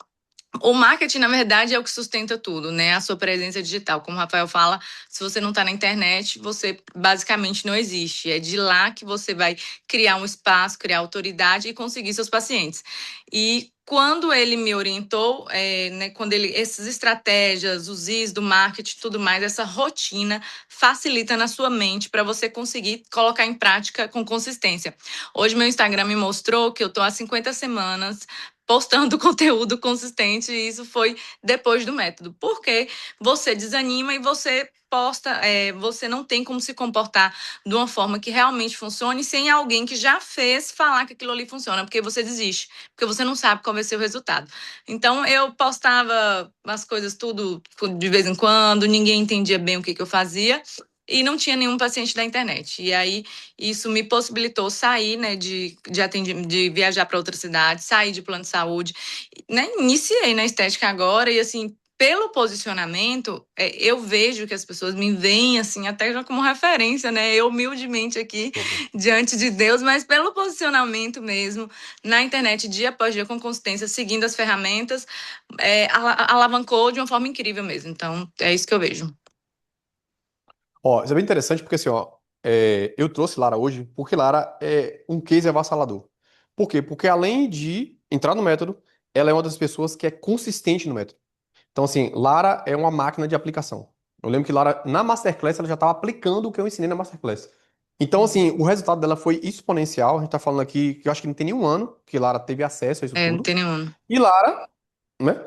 O marketing, na verdade, é o que sustenta tudo, né? A sua presença digital. Como o Rafael fala, se você não está na internet, você basicamente não existe. É de lá que você vai criar um espaço, criar autoridade e conseguir seus pacientes. E quando ele me orientou, né, quando essas estratégias, os Is do marketing e tudo mais, essa rotina facilita na sua mente para você conseguir colocar em prática com consistência. Hoje, meu Instagram me mostrou que eu estou há 50 semanas postando conteúdo consistente, e isso foi depois do método. Porque você desanima e você posta, você não tem como se comportar de uma forma que realmente funcione sem alguém que já fez falar que aquilo ali funciona, porque você desiste, porque você não sabe qual vai ser o resultado. Então eu postava as coisas tudo de vez em quando, ninguém entendia bem o que eu fazia. E não tinha nenhum paciente da internet. E aí isso me possibilitou sair, né, de viajar para outra cidade, sair de plano de saúde, né? Iniciei na estética agora e assim, pelo posicionamento, eu vejo que as pessoas me veem assim até já como referência, né? Eu humildemente aqui diante de Deus, mas pelo posicionamento mesmo na internet dia após dia com consistência, seguindo as ferramentas, alavancou de uma forma incrível mesmo. Então, é isso que eu vejo. Ó, isso é bem interessante porque assim, ó, eu trouxe Lara hoje porque Lara é um case avassalador. Por quê? Porque além de entrar no método, ela é uma das pessoas que é consistente no método. Então, assim, Lara é uma máquina de aplicação. Eu lembro que Lara, na Masterclass, ela já estava aplicando o que eu ensinei na Masterclass. Então, assim, o resultado dela foi exponencial. A gente tá falando aqui que eu acho que não tem nenhum ano que Lara teve acesso a isso Não tudo. tem nenhum. E Lara, né?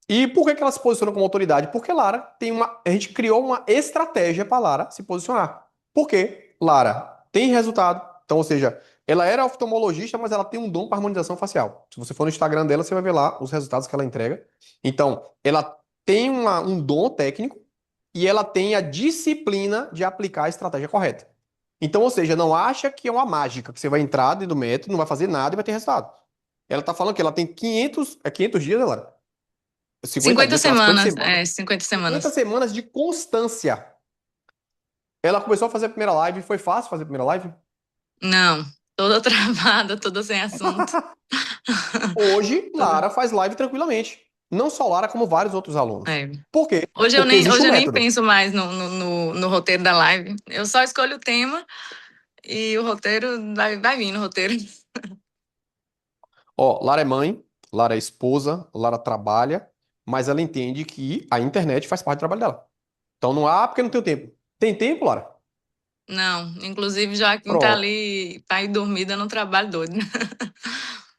E por que que ela se posiciona como autoridade? Porque Lara tem uma. A gente criou uma estratégia para Lara se posicionar. Por quê? Lara tem resultado. Então, ou seja, ela era oftalmologista, mas ela tem um dom para harmonização facial. Se você for no Instagram dela, você vai ver lá os resultados que ela entrega. Então, ela tem um dom técnico e ela tem a disciplina de aplicar a estratégia correta. Então, ou seja, não acha que é uma mágica, que você vai entrar dentro do método, não vai fazer nada e vai ter resultado. Ela tá falando que ela tem 500 dias, Lara? 50 50 dias, sei lá, 50 semanas, semanas. 50 50 semanas. semanas de constância. Ela começou a fazer a primeira live, foi fácil fazer a primeira live? Não, toda travada, toda sem assunto. Hoje, Toda- Lara faz live tranquilamente. Não só Lara, como vários outros alunos. é. Por quê? Hoje eu Porque nem, existe hoje um eu nem método. penso mais no roteiro da live. Eu só escolho o tema e o roteiro vai vir no roteiro. Ó, Lara é mãe, Lara é esposa, Lara trabalha, mas ela entende que a internet faz parte do trabalho dela. Então não há porque não tem tempo. Tem tempo, Lara? Não, inclusive Joaquim tá Pronto. ali, tá aí dormida no trabalho doido.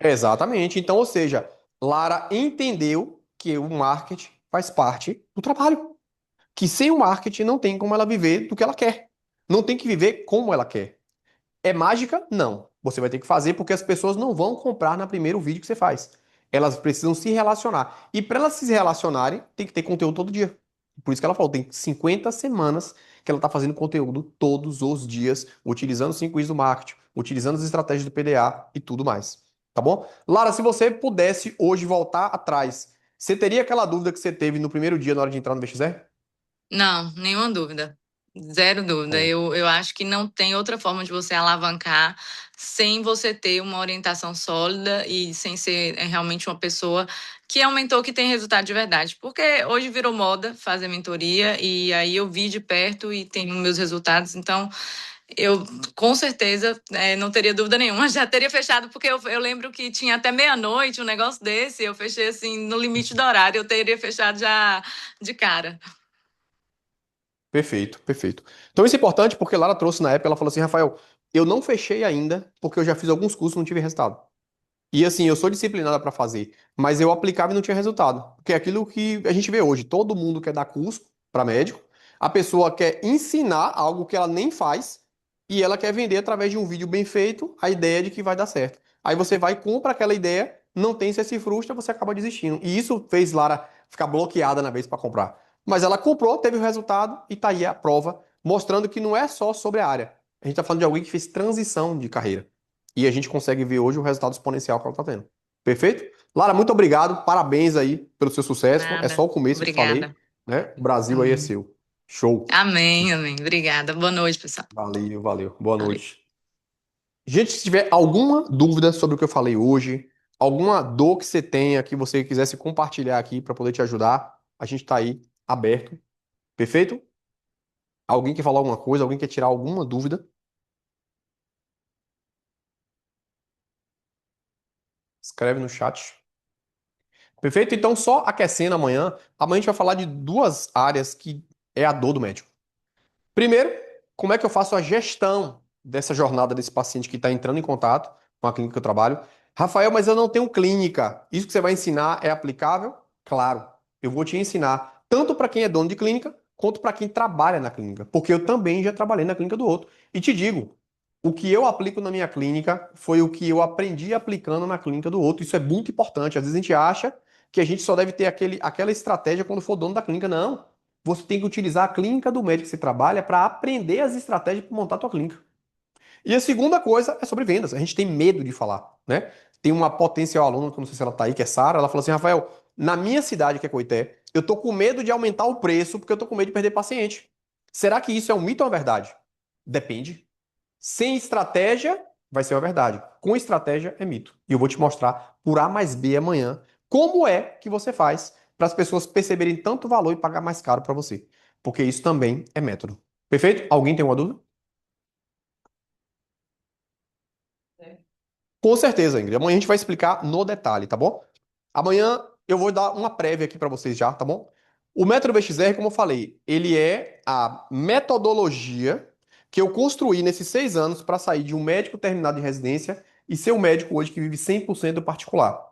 Exatamente. Então, ou seja, Lara entendeu que o marketing faz parte do trabalho. Que sem o marketing não tem como ela viver do que ela quer. Não tem que viver como ela quer. É mágica? Não. Você vai ter que fazer porque as pessoas não vão comprar no primeiro vídeo que você faz. Elas precisam se relacionar. E para elas se relacionarem, tem que ter conteúdo todo dia. Por isso que ela falou, tem 50 semanas que ela está fazendo conteúdo todos os dias, utilizando os 5 Is do marketing, utilizando as estratégias do PDA e tudo mais. Tá bom? Lara, se você pudesse hoje voltar atrás, você teria aquela dúvida que você teve no primeiro dia na hora de entrar no VXR? Não, nenhuma dúvida. Zero dúvida. É. Eu acho que não tem outra forma de você alavancar sem você ter uma orientação sólida e sem ser realmente uma pessoa que é um mentor que tem resultado de verdade. Porque hoje virou moda fazer mentoria e aí eu vi de perto e tenho meus resultados. Então, eu com certeza não teria dúvida nenhuma. Já teria fechado, porque eu lembro que tinha até meia-noite um negócio desse. Eu fechei assim no limite do horário. Eu teria fechado já de cara. Perfeito, perfeito. Então isso é importante porque Lara trouxe na época, ela falou assim, Rafael, eu não fechei ainda porque eu já fiz alguns cursos e não tive resultado. E assim, eu sou disciplinada para fazer, mas eu aplicava e não tinha resultado. Porque é aquilo que a gente vê hoje, todo mundo quer dar curso para médico, a pessoa quer ensinar algo que ela nem faz e ela quer vender através de um vídeo bem feito a ideia de que vai dar certo. Aí você vai, compra aquela ideia, não tem, você se frustra, você acaba desistindo. E isso fez Lara ficar bloqueada na vez para comprar. Mas ela comprou, teve o resultado e tá aí a prova, mostrando que não é só sobre a área. A gente tá falando de alguém que fez transição de carreira. E a gente consegue ver hoje o resultado exponencial que ela está tendo. Perfeito? Lara, muito obrigado. Parabéns aí pelo seu sucesso. É só Nada. o começo que falei, Obrigada. né? O Brasil aí é Amém. seu. Show. Amém, amém. Obrigada. Boa noite, pessoal. Valeu, valeu. Boa Valeu. noite. Gente, se tiver alguma dúvida sobre o que eu falei hoje, alguma dor que você tenha que você quisesse compartilhar aqui para poder te ajudar, a gente está aí aberto. Perfeito? Alguém quer falar alguma coisa? Alguém quer tirar alguma dúvida? Escreve no chat. Perfeito? Então, só aquecendo amanhã. Amanhã a gente vai falar de duas áreas que é a dor do médico. Primeiro, como é que eu faço a gestão dessa jornada desse paciente que está entrando em contato com a clínica que eu trabalho? Rafael, mas eu não tenho clínica. Isso que você vai ensinar é aplicável? Claro, eu vou te ensinar tanto para quem é dono de clínica quanto para quem trabalha na clínica, porque eu também já trabalhei na clínica do outro. E te digo, o que eu aplico na minha clínica foi o que eu aprendi aplicando na clínica do outro. Isso é muito importante. Às vezes a gente acha que a gente só deve ter aquela estratégia quando for dono da clínica. Não. Você tem que utilizar a clínica do médico que você trabalha para aprender as estratégias para montar a tua clínica. E a segunda coisa é sobre vendas. A gente tem medo de falar, né? Tem uma potencial aluna, que eu não sei se ela tá aí, que é Sara, ela falou assim, Rafael, na minha cidade, que é Coité, eu tô com medo de aumentar o preço porque eu tô com medo de perder paciente. Será que isso é um mito ou uma verdade? Depende. Sem estratégia, vai ser uma verdade. Com estratégia, é mito. E eu vou te mostrar por A mais B amanhã como é que você faz para as pessoas perceberem tanto valor e pagar mais caro para você. Porque isso também é método. Perfeito? Alguém tem uma dúvida? Com certeza, Ingrid. Amanhã a gente vai explicar no detalhe, tá bom? Amanhã eu vou dar uma prévia aqui para vocês já, tá bom? O método VXR, como eu falei, ele é a metodologia que eu construí nesses 6 anos para sair de um médico terminado de residência e ser um médico hoje que vive 100% do particular.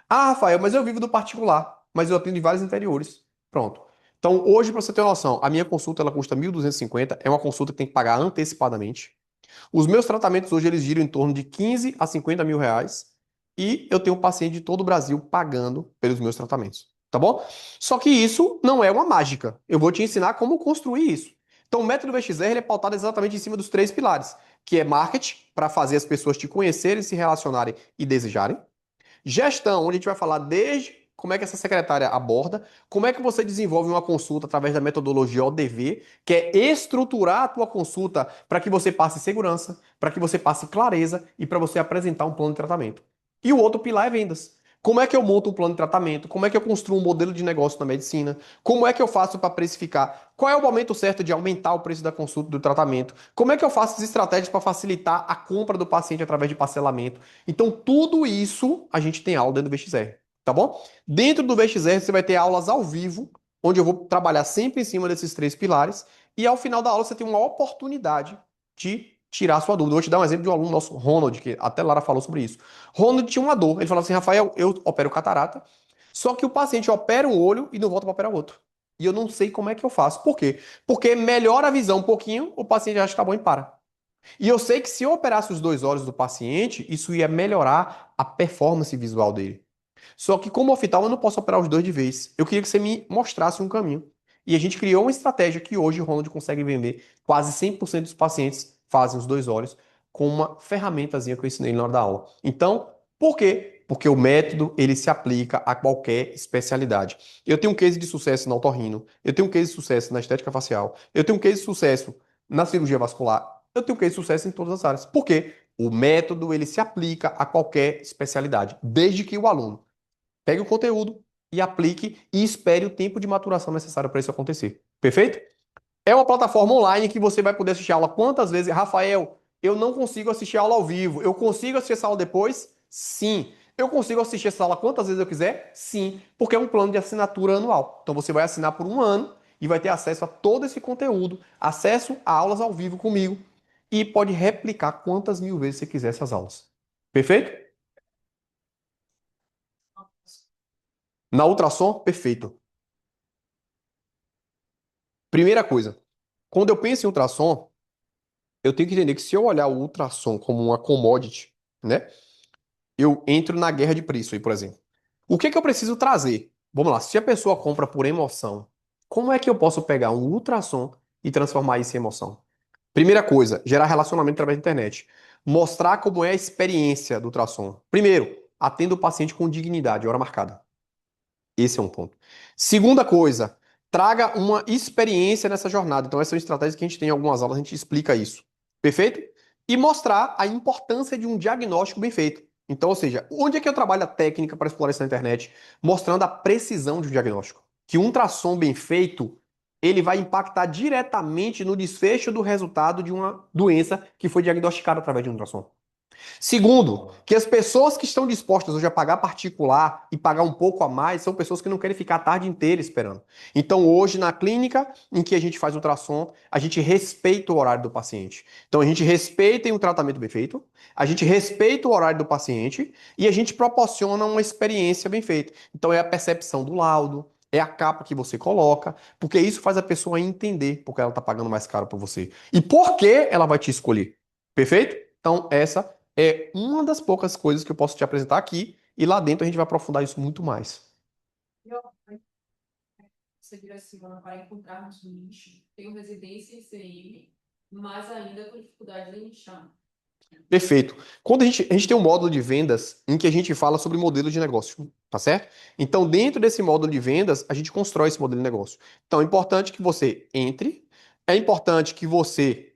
Ah, Rafael, mas eu vivo do particular, mas eu atendo em vários interiores. Pronto. Então, hoje, para você ter uma noção, a minha consulta ela custa 1.250, é uma consulta que tem que pagar antecipadamente. Os meus tratamentos hoje eles giram em torno de 15 a 50 mil reais e eu tenho paciente de todo o Brasil pagando pelos meus tratamentos, tá bom? Só que isso não é uma mágica. Eu vou te ensinar como construir isso. Então, o método VXR ele é pautado exatamente em cima dos três pilares, que é marketing, para fazer as pessoas te conhecerem, se relacionarem e desejarem. Gestão, onde a gente vai falar desde como é que essa secretária aborda, como é que você desenvolve uma consulta através da metodologia ODV, que é estruturar a tua consulta para que você passe segurança, para que você passe clareza e para você apresentar um plano de tratamento. E o outro pilar é vendas. Como é que eu monto um plano de tratamento? Como é que eu construo um modelo de negócio na medicina? Como é que eu faço para precificar? Qual é o momento certo de aumentar o preço da consulta do tratamento? Como é que eu faço as estratégias para facilitar a compra do paciente através de parcelamento? Então, tudo isso a gente tem aula dentro do VXR, tá bom? Dentro do VXR, você vai ter aulas ao vivo, onde eu vou trabalhar sempre em cima desses três pilares, e ao final da aula você tem uma oportunidade de tirar a sua dúvida. Eu vou te dar um exemplo de um aluno nosso, Ronald, que até Lara falou sobre isso. Ronald tinha uma dor. Ele falou assim: Rafael, eu opero catarata, só que o paciente opera um olho e não volta para operar outro. E eu não sei como é que eu faço. Por quê? Porque melhora a visão um pouquinho, o paciente acha que tá bom e para. E eu sei que se eu operasse os dois olhos do paciente, isso ia melhorar a performance visual dele. Só que como oftalmo eu não posso operar os dois de vez. Eu queria que você me mostrasse um caminho. E a gente criou uma estratégia que hoje o Ronald consegue vender. Quase 100% dos pacientes fazem os dois olhos com uma ferramentazinha que eu ensinei na hora da aula. Então, por quê? Porque o método, ele se aplica a qualquer especialidade. Eu tenho um case de sucesso na otorrino, eu tenho um case de sucesso na estética facial, eu tenho um case de sucesso na cirurgia vascular, eu tenho um case de sucesso em todas as áreas. Por quê? O método, ele se aplica a qualquer especialidade, desde que o aluno pegue o conteúdo e aplique e espere o tempo de maturação necessário para isso acontecer. Perfeito? É uma plataforma online que você vai poder assistir aula quantas vezes? Rafael, eu não consigo assistir aula ao vivo. Eu consigo assistir essa aula depois? Sim. Eu consigo assistir essa aula quantas vezes eu quiser? Sim. Porque é um plano de assinatura anual. Então você vai assinar por um ano e vai ter acesso a todo esse conteúdo, acesso a aulas ao vivo comigo e pode replicar quantas mil vezes você quiser essas aulas. Perfeito? Na ultrassom, perfeito. Primeira coisa, quando eu penso em ultrassom, eu tenho que entender que se eu olhar o ultrassom como uma commodity, né? Eu entro na guerra de preço aí, por exemplo. O que que eu preciso trazer? Vamos lá, se a pessoa compra por emoção, como é que eu posso pegar um ultrassom e transformar isso em emoção? Primeira coisa, gerar relacionamento através da internet. Mostrar como é a experiência do ultrassom. Primeiro, atenda o paciente com dignidade, hora marcada. Esse é um ponto. Segunda coisa, traga uma experiência nessa jornada. Então, essa é uma estratégia que a gente tem em algumas aulas, a gente explica isso. Perfeito? E mostrar a importância de um diagnóstico bem feito. Então, ou seja, onde é que eu trabalho a técnica para explorar isso na internet? Mostrando a precisão de um diagnóstico. Que um ultrassom bem feito, ele vai impactar diretamente no desfecho do resultado de uma doença que foi diagnosticada através de um ultrassom. Segundo, que as pessoas que estão dispostas hoje a pagar particular e pagar um pouco a mais são pessoas que não querem ficar a tarde inteira esperando. Então, hoje, na clínica em que a gente faz ultrassom, a gente respeita o horário do paciente. Então, a gente respeita o tratamento bem feito, a gente respeita o horário do paciente e a gente proporciona uma experiência bem feita. Então, é a percepção do laudo, é a capa que você coloca, porque isso faz a pessoa entender porque ela está pagando mais caro por você e por que ela vai te escolher. Perfeito? Então, essa é uma das poucas coisas que eu posso te apresentar aqui, e lá dentro a gente vai aprofundar isso muito mais. Você direciona para encontrarmos um nicho. Tenho residência em CM, mas ainda com dificuldade de nichar. Perfeito. Quando a gente tem um módulo de vendas em que a gente fala sobre modelo de negócio, tá certo? Então, dentro desse módulo de vendas, a gente constrói esse modelo de negócio. Então, é importante que você entre, é importante que você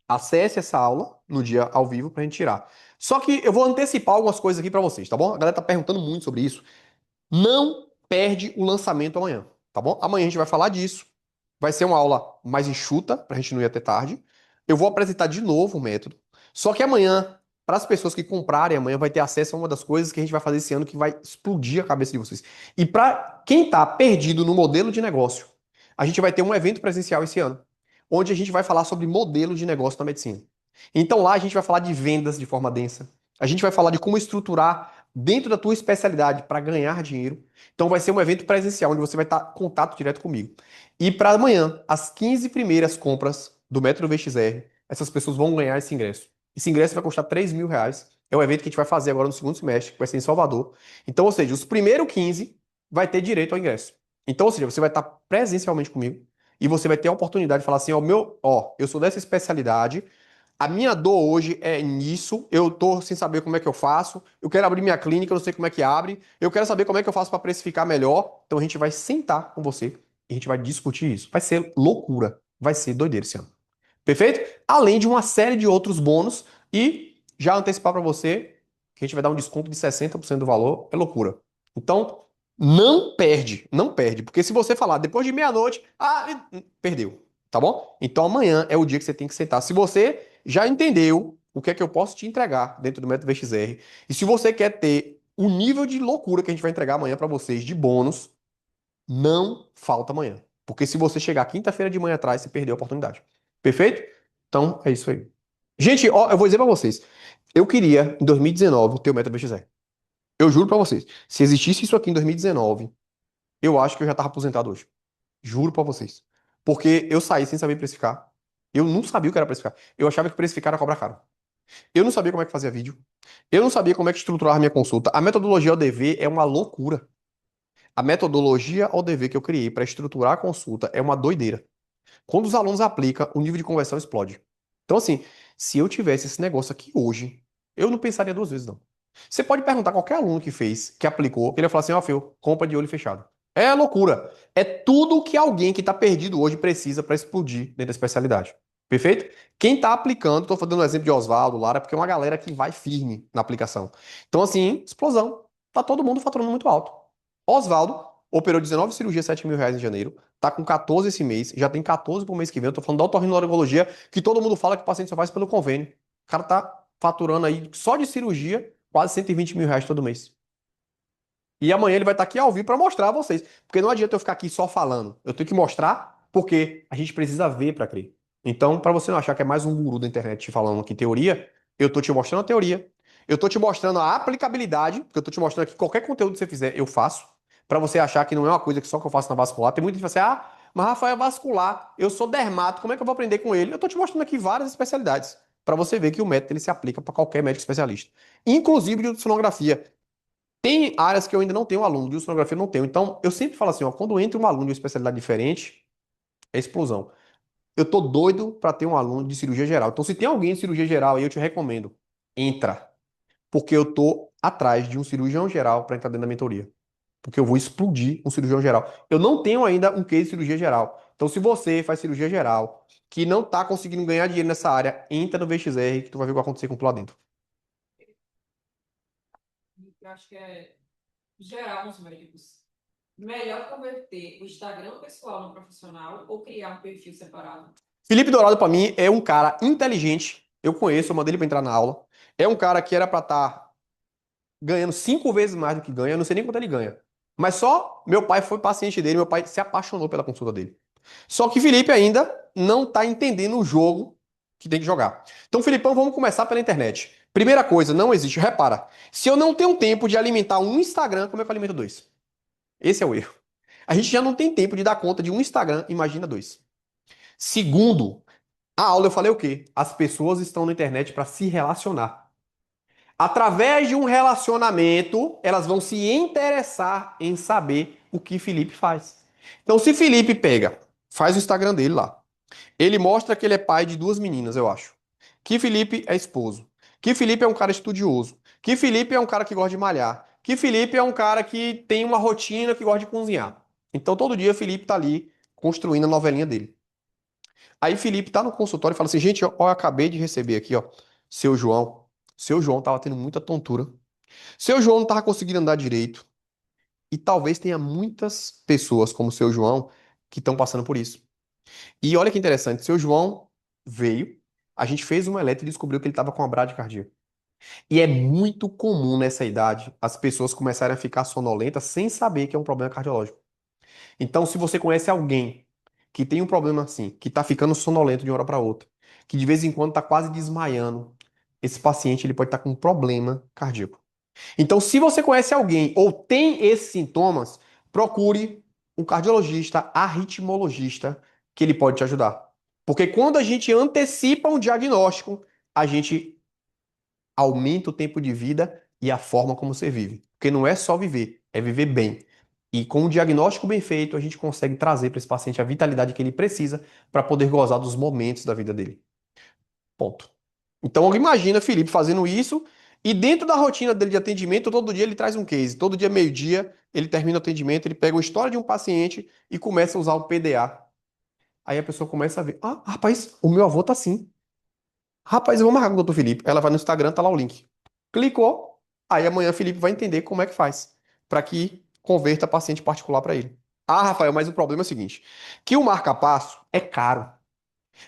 acesse essa aula no dia ao vivo para a gente tirar. Só que eu vou antecipar algumas coisas aqui para vocês, tá bom? A galera tá perguntando muito sobre isso. Não perde o lançamento amanhã, tá bom? Amanhã a gente vai falar disso. Vai ser uma aula mais enxuta, pra gente não ir até tarde. Eu vou apresentar de novo o método. Só que amanhã, para as pessoas que comprarem amanhã, vai ter acesso a uma das coisas que a gente vai fazer esse ano que vai explodir a cabeça de vocês. E para quem tá perdido no modelo de negócio, a gente vai ter um evento presencial esse ano, onde a gente vai falar sobre modelo de negócio na medicina. Então lá a gente vai falar de vendas de forma densa. A gente vai falar de como estruturar dentro da tua especialidade para ganhar dinheiro. Então vai ser um evento presencial onde você vai estar em contato direto comigo. E para amanhã, as 15 primeiras compras do Método VXR, essas pessoas vão ganhar esse ingresso. Esse ingresso vai custar R$ 3.000. É um evento que a gente vai fazer agora no segundo semestre, que vai ser em Salvador. Então, ou seja, os primeiros 15 vai ter direito ao ingresso. Então, ou seja, você vai estar presencialmente comigo e você vai ter a oportunidade de falar assim, eu sou dessa especialidade, a minha dor hoje é nisso, eu tô sem saber como é que eu faço, eu quero abrir minha clínica, eu não sei como é que abre, eu quero saber como é que eu faço para precificar melhor. Então a gente vai sentar com você e a gente vai discutir isso. Vai ser loucura, vai ser doideira esse ano. Perfeito? Além de uma série de outros bônus e já antecipar para você que a gente vai dar um desconto de 60% do valor, é loucura. Então, não perde, não perde, porque se você falar depois de meia-noite, perdeu, tá bom? Então amanhã é o dia que você tem que sentar. Se você já entendeu o que é que eu posso te entregar dentro do Método VXR, e se você quer ter o nível de loucura que a gente vai entregar amanhã para vocês de bônus, não falta amanhã. Porque se você chegar quinta-feira de manhã atrás, você perdeu a oportunidade. Perfeito? Então, é isso aí. Gente, ó, eu vou dizer pra vocês. Eu queria, em 2019, ter o Método VX0. Eu juro pra vocês. Se existisse isso aqui em 2019, eu acho que eu já tava aposentado hoje. Juro pra vocês. Porque eu saí sem saber precificar. Eu não sabia o que era precificar. Eu achava que precificar era cobrar caro. Eu não sabia como é que fazia vídeo. Eu não sabia como é que estruturava a minha consulta. A metodologia ODV é uma loucura. A metodologia ODV que eu criei para estruturar a consulta é uma doideira. Quando os alunos aplicam, o nível de conversão explode. Então, assim, se eu tivesse esse negócio aqui hoje, eu não pensaria duas vezes, não. Você pode perguntar a qualquer aluno que fez, que aplicou, que ele vai falar assim, ó, Fio, compra de olho fechado. É loucura. É tudo que alguém que está perdido hoje precisa para explodir dentro da especialidade. Perfeito? Quem está aplicando, estou dando um exemplo de Oswaldo, Lara, porque é uma galera que vai firme na aplicação. Então, assim, explosão. Tá todo mundo faturando muito alto. Oswaldo operou 19 cirurgias, R$ 7.000 em janeiro. Tá com 14 esse mês, já tem 14 pro mês que vem. Eu tô falando da otorrinolaringologia, que todo mundo fala que o paciente só faz pelo convênio. O cara tá faturando aí, só de cirurgia, quase R$ 120.000 todo mês. E amanhã ele vai estar aqui ao vivo para mostrar a vocês. Porque não adianta eu ficar aqui só falando. Eu tenho que mostrar porque a gente precisa ver para crer. Então, para você não achar que é mais um guru da internet te falando aqui teoria, eu tô te mostrando a teoria. Eu tô te mostrando a aplicabilidade, porque eu tô te mostrando que qualquer conteúdo que você fizer, eu faço. Para você achar que não é uma coisa que só que eu faço na vascular. Tem muita gente que fala assim, mas Rafael é vascular, eu sou dermato, como é que eu vou aprender com ele? Eu tô te mostrando aqui várias especialidades. Para você ver que o método ele se aplica para qualquer médico especialista. Inclusive de sonografia. Tem áreas que eu ainda não tenho aluno, de sonografia eu não tenho. Então, eu sempre falo assim, ó, quando entra um aluno de uma especialidade diferente, é explosão. Eu tô doido para ter um aluno de cirurgia geral. Então, se tem alguém de cirurgia geral aí, eu te recomendo, entra. Porque eu tô atrás de um cirurgião geral para entrar dentro da mentoria. Porque eu vou explodir um cirurgião geral. Eu não tenho ainda um case de cirurgia geral. Então, se você faz cirurgia geral, que não tá conseguindo ganhar dinheiro nessa área, entra no VXR que tu vai ver o que vai acontecer com tu lá dentro. Eu acho que é geral nos médicos. Melhor converter o Instagram pessoal no profissional ou criar um perfil separado? Felipe Dourado, pra mim, é um cara inteligente. Eu conheço, eu mandei ele pra entrar na aula. É um cara que era pra estar ganhando 5 vezes mais do que ganha. Eu não sei nem quanto ele ganha. Mas só meu pai foi paciente dele, meu pai se apaixonou pela consulta dele. Só que Felipe ainda não tá entendendo o jogo que tem que jogar. Então, Filipão, vamos começar pela internet. Primeira coisa, não existe. Repara, se eu não tenho tempo de alimentar um Instagram, como é que eu alimento dois? Esse é o erro. A gente já não tem tempo de dar conta de um Instagram, imagina dois. Segundo, a aula eu falei o quê? As pessoas estão na internet para se relacionar. Através de um relacionamento, elas vão se interessar em saber o que Felipe faz. Então, se Felipe pega, faz o Instagram dele lá. Ele mostra que ele é pai de 2 meninas, eu acho. Que Felipe é esposo. Que Felipe é um cara estudioso. Que Felipe é um cara que gosta de malhar. Que Felipe é um cara que tem uma rotina, que gosta de cozinhar. Então, todo dia Felipe tá ali construindo a novelinha dele. Aí Felipe tá no consultório e fala assim, gente, ó, eu acabei de receber aqui, ó, seu João. Seu João tava tendo muita tontura. Seu João não tava conseguindo andar direito. E talvez tenha muitas pessoas como seu João que estão passando por isso. E olha que interessante, seu João veio, a gente fez um eletro e descobriu que ele estava com uma bradicardia. E é muito comum nessa idade as pessoas começarem a ficar sonolentas sem saber que é um problema cardiológico. Então, se você conhece alguém que tem um problema assim, que está ficando sonolento de uma hora para outra, que de vez em quando está quase desmaiando, esse paciente ele pode estar com um problema cardíaco. Então, se você conhece alguém ou tem esses sintomas, procure um cardiologista, arritmologista, que ele pode te ajudar. Porque quando a gente antecipa um diagnóstico, a gente aumenta o tempo de vida e a forma como você vive. Porque não é só viver, é viver bem. E com um diagnóstico bem feito, a gente consegue trazer para esse paciente a vitalidade que ele precisa para poder gozar dos momentos da vida dele. Ponto. Então, imagina Felipe fazendo isso e dentro da rotina dele de atendimento, todo dia ele traz um case. Todo dia, meio-dia, ele termina o atendimento, ele pega uma história de um paciente e começa a usar o PDA. Aí a pessoa começa a ver: ah, rapaz, o meu avô tá assim. Rapaz, eu vou marcar com o doutor Felipe. Ela vai no Instagram, tá lá o link. Clicou, aí amanhã o Felipe vai entender como é que faz para que converta paciente particular para ele. Ah, Rafael, mas o problema é o seguinte: que o marca-passo é caro.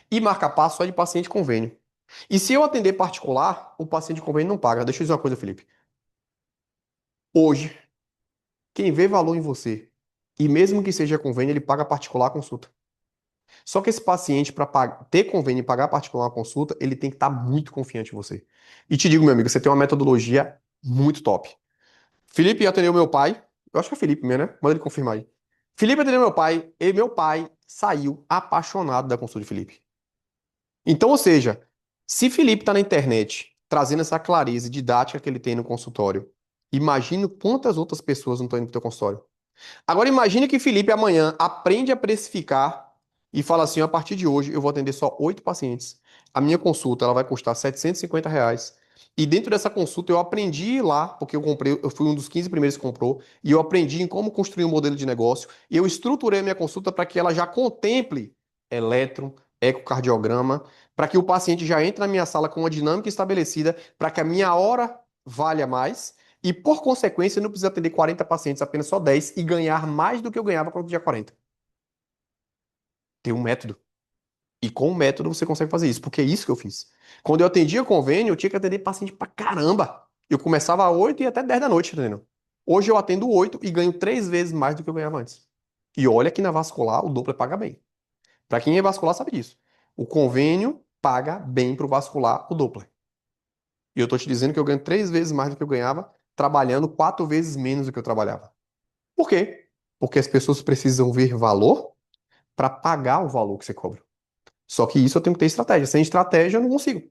E marca-passo só de paciente convênio. E se eu atender particular, o paciente de convênio não paga. Deixa eu dizer uma coisa, Felipe. Hoje, quem vê valor em você, e mesmo que seja convênio, ele paga particular a consulta. Só que esse paciente, para ter convênio e pagar particular a consulta, ele tem que estar muito confiante em você. E te digo, meu amigo, você tem uma metodologia muito top. Felipe atendeu meu pai. Eu acho que é Felipe mesmo, né? Manda ele confirmar aí. Felipe atendeu meu pai, e meu pai saiu apaixonado da consulta de Felipe. Então, ou seja, se Felipe está na internet trazendo essa clareza e didática que ele tem no consultório, imagine quantas outras pessoas não estão indo para o teu consultório. Agora imagine que Felipe amanhã aprende a precificar e fala assim, a partir de hoje eu vou atender só 8 pacientes. A minha consulta ela vai custar R$ 750 E dentro dessa consulta eu aprendi lá, porque eu fui um dos 15 primeiros que comprou, e eu aprendi em como construir um modelo de negócio, e eu estruturei a minha consulta para que ela já contemple elétron, ecocardiograma, para que o paciente já entre na minha sala com uma dinâmica estabelecida, para que a minha hora valha mais, e por consequência eu não precisa atender 40 pacientes, apenas só 10, e ganhar mais do que eu ganhava quando eu tinha 40. Tem um método. E com o método você consegue fazer isso, porque é isso que eu fiz. Quando eu atendia convênio, eu tinha que atender paciente pra caramba. Eu começava às 8 e ia até 10 da noite, entendeu? Hoje eu atendo 8 e ganho 3 vezes mais do que eu ganhava antes. E olha que na vascular o Doppler paga bem. Pra quem é vascular sabe disso. O convênio paga bem pro vascular o Doppler. E eu tô te dizendo que eu ganho 3 vezes mais do que eu ganhava, trabalhando 4 vezes menos do que eu trabalhava. Por quê? Porque as pessoas precisam ver valor para pagar o valor que você cobra. Só que isso eu tenho que ter estratégia. Sem estratégia, eu não consigo.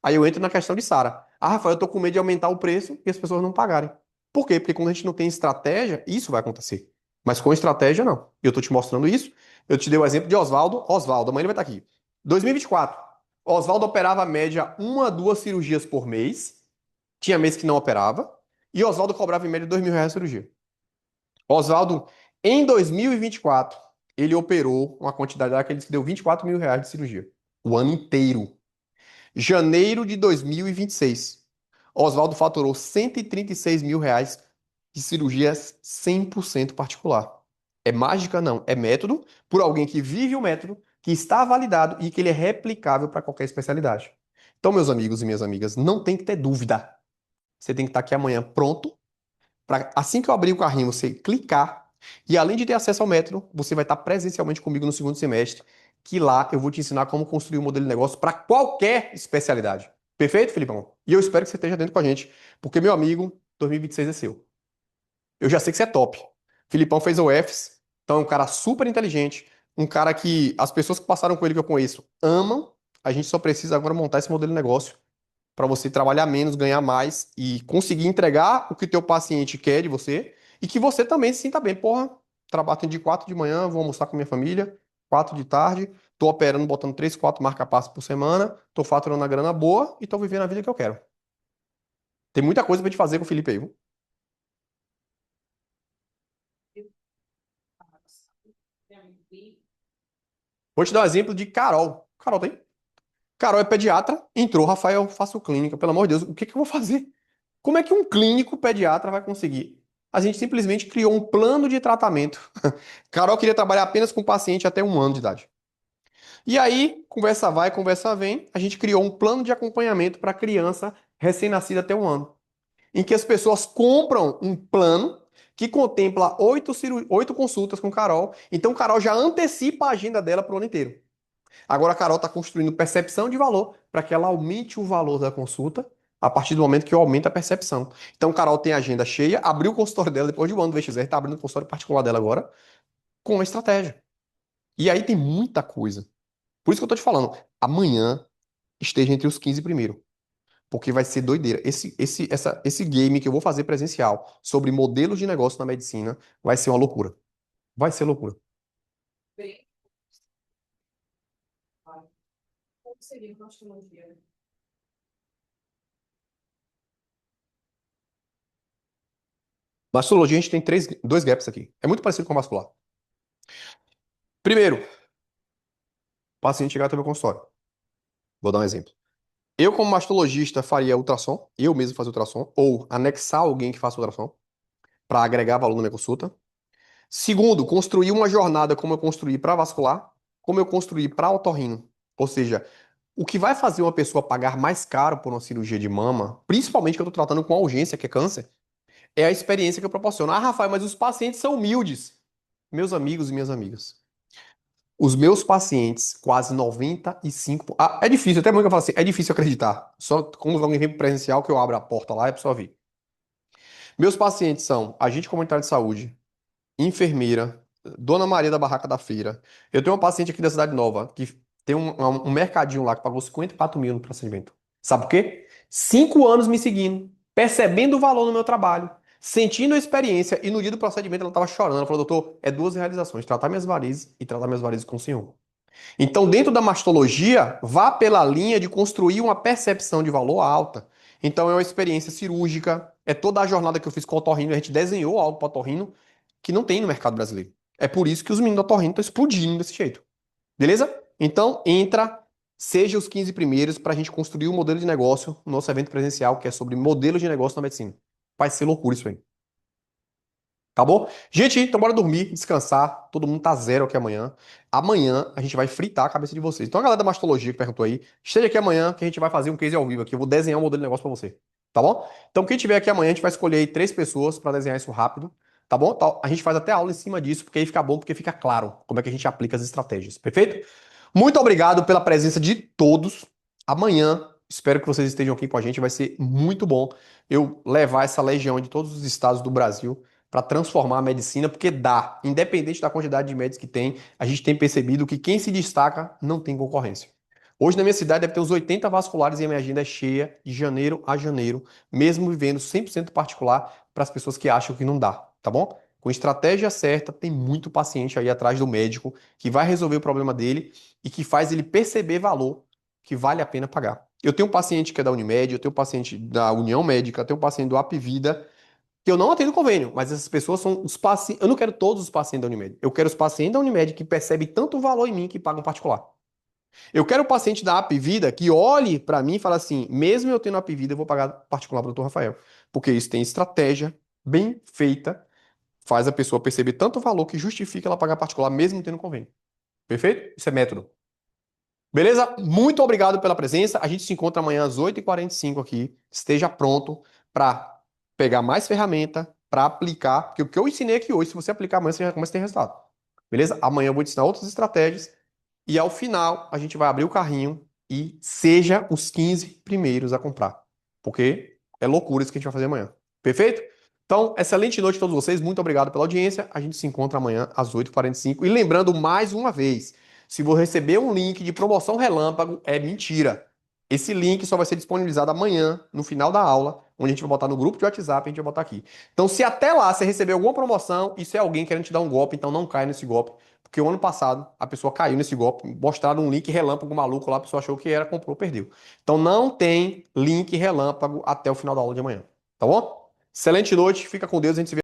Aí eu entro na questão de Sara. Ah, Rafael, eu tô com medo de aumentar o preço e as pessoas não pagarem. Por quê? Porque quando a gente não tem estratégia, isso vai acontecer. Mas com estratégia, não. Eu tô te mostrando isso. Eu te dei o exemplo de Oswaldo. Oswaldo, amanhã ele vai estar aqui. 2024. Oswaldo operava a média 1 a 2 cirurgias por mês. Tinha mês que não operava. E Oswaldo cobrava em média R$ 2.000 a cirurgia. Oswaldo, em 2024, ele operou uma quantidade lá que ele deu R$ 24.000 de cirurgia. O ano inteiro. Janeiro de 2026. Oswaldo faturou R$ 136.000 de cirurgias 100% particular. É mágica? Não. É método por alguém que vive o método, que está validado e que ele é replicável para qualquer especialidade. Então, meus amigos e minhas amigas, não tem que ter dúvida. Você tem que estar aqui amanhã pronto para assim que eu abrir o carrinho, você clicar e além de ter acesso ao método, você vai estar presencialmente comigo no segundo semestre, que lá eu vou te ensinar como construir um modelo de negócio para qualquer especialidade. Perfeito, Filipão? E eu espero que você esteja dentro com a gente, porque meu amigo, 2026 é seu. Eu já sei que você é top. Filipão fez o EFS, então é um cara super inteligente, um cara que as pessoas que passaram com ele que eu conheço amam. A gente só precisa agora montar esse modelo de negócio para você trabalhar menos, ganhar mais e conseguir entregar o que o teu paciente quer de você e que você também se sinta bem. Porra, trabalho de 4 de manhã, vou almoçar com minha família, 4 de tarde, tô operando, botando 3, 4 marca-passo por semana, tô faturando a grana boa e tô vivendo a vida que eu quero. Tem muita coisa pra gente fazer com o Felipe aí, viu? Vou te dar um exemplo de Carol. Carol tem? Carol é pediatra, entrou, Rafael, faço clínica, pelo amor de Deus, o que que eu vou fazer? Como é que um clínico pediatra vai conseguir? A gente simplesmente criou um plano de tratamento. Carol queria trabalhar apenas com paciente até 1 ano de idade. E aí, conversa vai, conversa vem, a gente criou um plano de acompanhamento para criança recém-nascida até 1 ano, em que as pessoas compram um plano que contempla 8 consultas com Carol. Então, Carol já antecipa a agenda dela para o ano inteiro. Agora a Carol está construindo percepção de valor para que ela aumente o valor da consulta a partir do momento que eu aumento a percepção. Então, Carol tem a agenda cheia, abriu o consultório dela depois de 1 ano do VXR, está abrindo o consultório particular dela agora, com uma estratégia. E aí tem muita coisa. Por isso que eu tô te falando, amanhã esteja entre os 15 primeiro. Porque vai ser doideira. Esse game que eu vou fazer presencial sobre modelos de negócio na medicina vai ser uma loucura. Vai ser loucura. Bem, como seria uma osteologia? Mastologia, a gente tem dois gaps aqui. É muito parecido com a vascular. Primeiro, o paciente chegar até o meu consultório. Vou dar um exemplo. Eu, como mastologista, faria ultrassom, eu mesmo fazer ultrassom, ou anexar alguém que faça ultrassom, para agregar valor na minha consulta. Segundo, construir uma jornada como eu construí para vascular, como eu construí para otorrino. Ou seja, o que vai fazer uma pessoa pagar mais caro por uma cirurgia de mama, principalmente que eu estou tratando com a urgência, que é câncer, é a experiência que eu proporciono. Ah, Rafael, mas os pacientes são humildes. Meus amigos e minhas amigas. Os meus pacientes, quase 95%. Ah, é difícil, até muito que eu falo assim, é difícil acreditar. Só quando alguém vem pro presencial que eu abro a porta lá e a pessoa vê. Meus pacientes são agente comunitário de saúde, enfermeira, Dona Maria da Barraca da Feira. Eu tenho uma paciente aqui da Cidade Nova que tem um mercadinho lá que pagou 54 mil no procedimento. Sabe por quê? 5 anos me seguindo, percebendo o valor no meu trabalho, sentindo a experiência e no dia do procedimento ela estava chorando. Ela falou, doutor, é duas realizações, tratar minhas varizes e tratar minhas varizes com o senhor. Então, dentro da mastologia, vá pela linha de construir uma percepção de valor alta. Então é uma experiência cirúrgica, é toda a jornada que eu fiz com o otorrino, a gente desenhou algo para o otorrino que não tem no mercado brasileiro. É por isso que os meninos do otorrino estão explodindo desse jeito. Beleza? Então entra, seja os 15 primeiros para a gente construir o modelo de negócio no nosso evento presencial, que é sobre modelos de negócio na medicina. Vai ser loucura isso aí. Tá bom? Gente, então bora dormir, descansar. Todo mundo tá zero aqui amanhã. Amanhã a gente vai fritar a cabeça de vocês. Então a galera da mastologia que perguntou aí, esteja aqui amanhã que a gente vai fazer um case ao vivo aqui. Eu vou desenhar um modelo de negócio pra você. Tá bom? Então quem tiver aqui amanhã, a gente vai escolher aí 3 pessoas pra desenhar isso rápido. Tá bom? Tá, a gente faz até aula em cima disso, porque aí fica bom, porque fica claro como é que a gente aplica as estratégias. Perfeito? Muito obrigado pela presença de todos. Amanhã, espero que vocês estejam aqui com a gente. Vai ser muito bom eu levar essa legião de todos os estados do Brasil para transformar a medicina, porque dá, independente da quantidade de médicos que tem, a gente tem percebido que quem se destaca não tem concorrência. Hoje na minha cidade deve ter uns 80 vasculares e a minha agenda é cheia de janeiro a janeiro, mesmo vivendo 100% particular para as pessoas que acham que não dá, tá bom? Com estratégia certa, tem muito paciente aí atrás do médico que vai resolver o problema dele e que faz ele perceber valor que vale a pena pagar. Eu tenho um paciente que é da Unimed, eu tenho um paciente da União Médica, eu tenho um paciente do Apvida, que eu não atendo convênio, mas essas pessoas são os pacientes. Eu não quero todos os pacientes da Unimed. Eu quero os pacientes da Unimed que percebem tanto valor em mim que pagam particular. Eu quero o paciente da Apvida que olhe para mim e fale assim: mesmo eu tendo Apvida, eu vou pagar particular para o Dr. Rafael. Porque isso tem estratégia bem feita, faz a pessoa perceber tanto valor que justifica ela pagar particular, mesmo tendo convênio. Perfeito? Isso é método. Beleza? Muito obrigado pela presença. A gente se encontra amanhã às 8h45 aqui. Esteja pronto para pegar mais ferramenta, para aplicar. Porque o que eu ensinei aqui hoje, se você aplicar amanhã, você já começa a ter resultado. Beleza? Amanhã eu vou te ensinar outras estratégias. E ao final, a gente vai abrir o carrinho e seja os 15 primeiros a comprar. Porque é loucura isso que a gente vai fazer amanhã. Perfeito? Então, excelente noite a todos vocês. Muito obrigado pela audiência. A gente se encontra amanhã às 8h45. E lembrando mais uma vez, se você receber um link de promoção relâmpago, é mentira. Esse link só vai ser disponibilizado amanhã, no final da aula, onde a gente vai botar no grupo de WhatsApp, a gente vai botar aqui. Então, se até lá você receber alguma promoção, isso é alguém querendo te dar um golpe, então não cai nesse golpe. Porque o ano passado a pessoa caiu nesse golpe, mostraram um link relâmpago maluco lá, a pessoa achou que era, comprou, perdeu. Então não tem link relâmpago até o final da aula de amanhã. Tá bom? Excelente noite, fica com Deus, a gente se vê.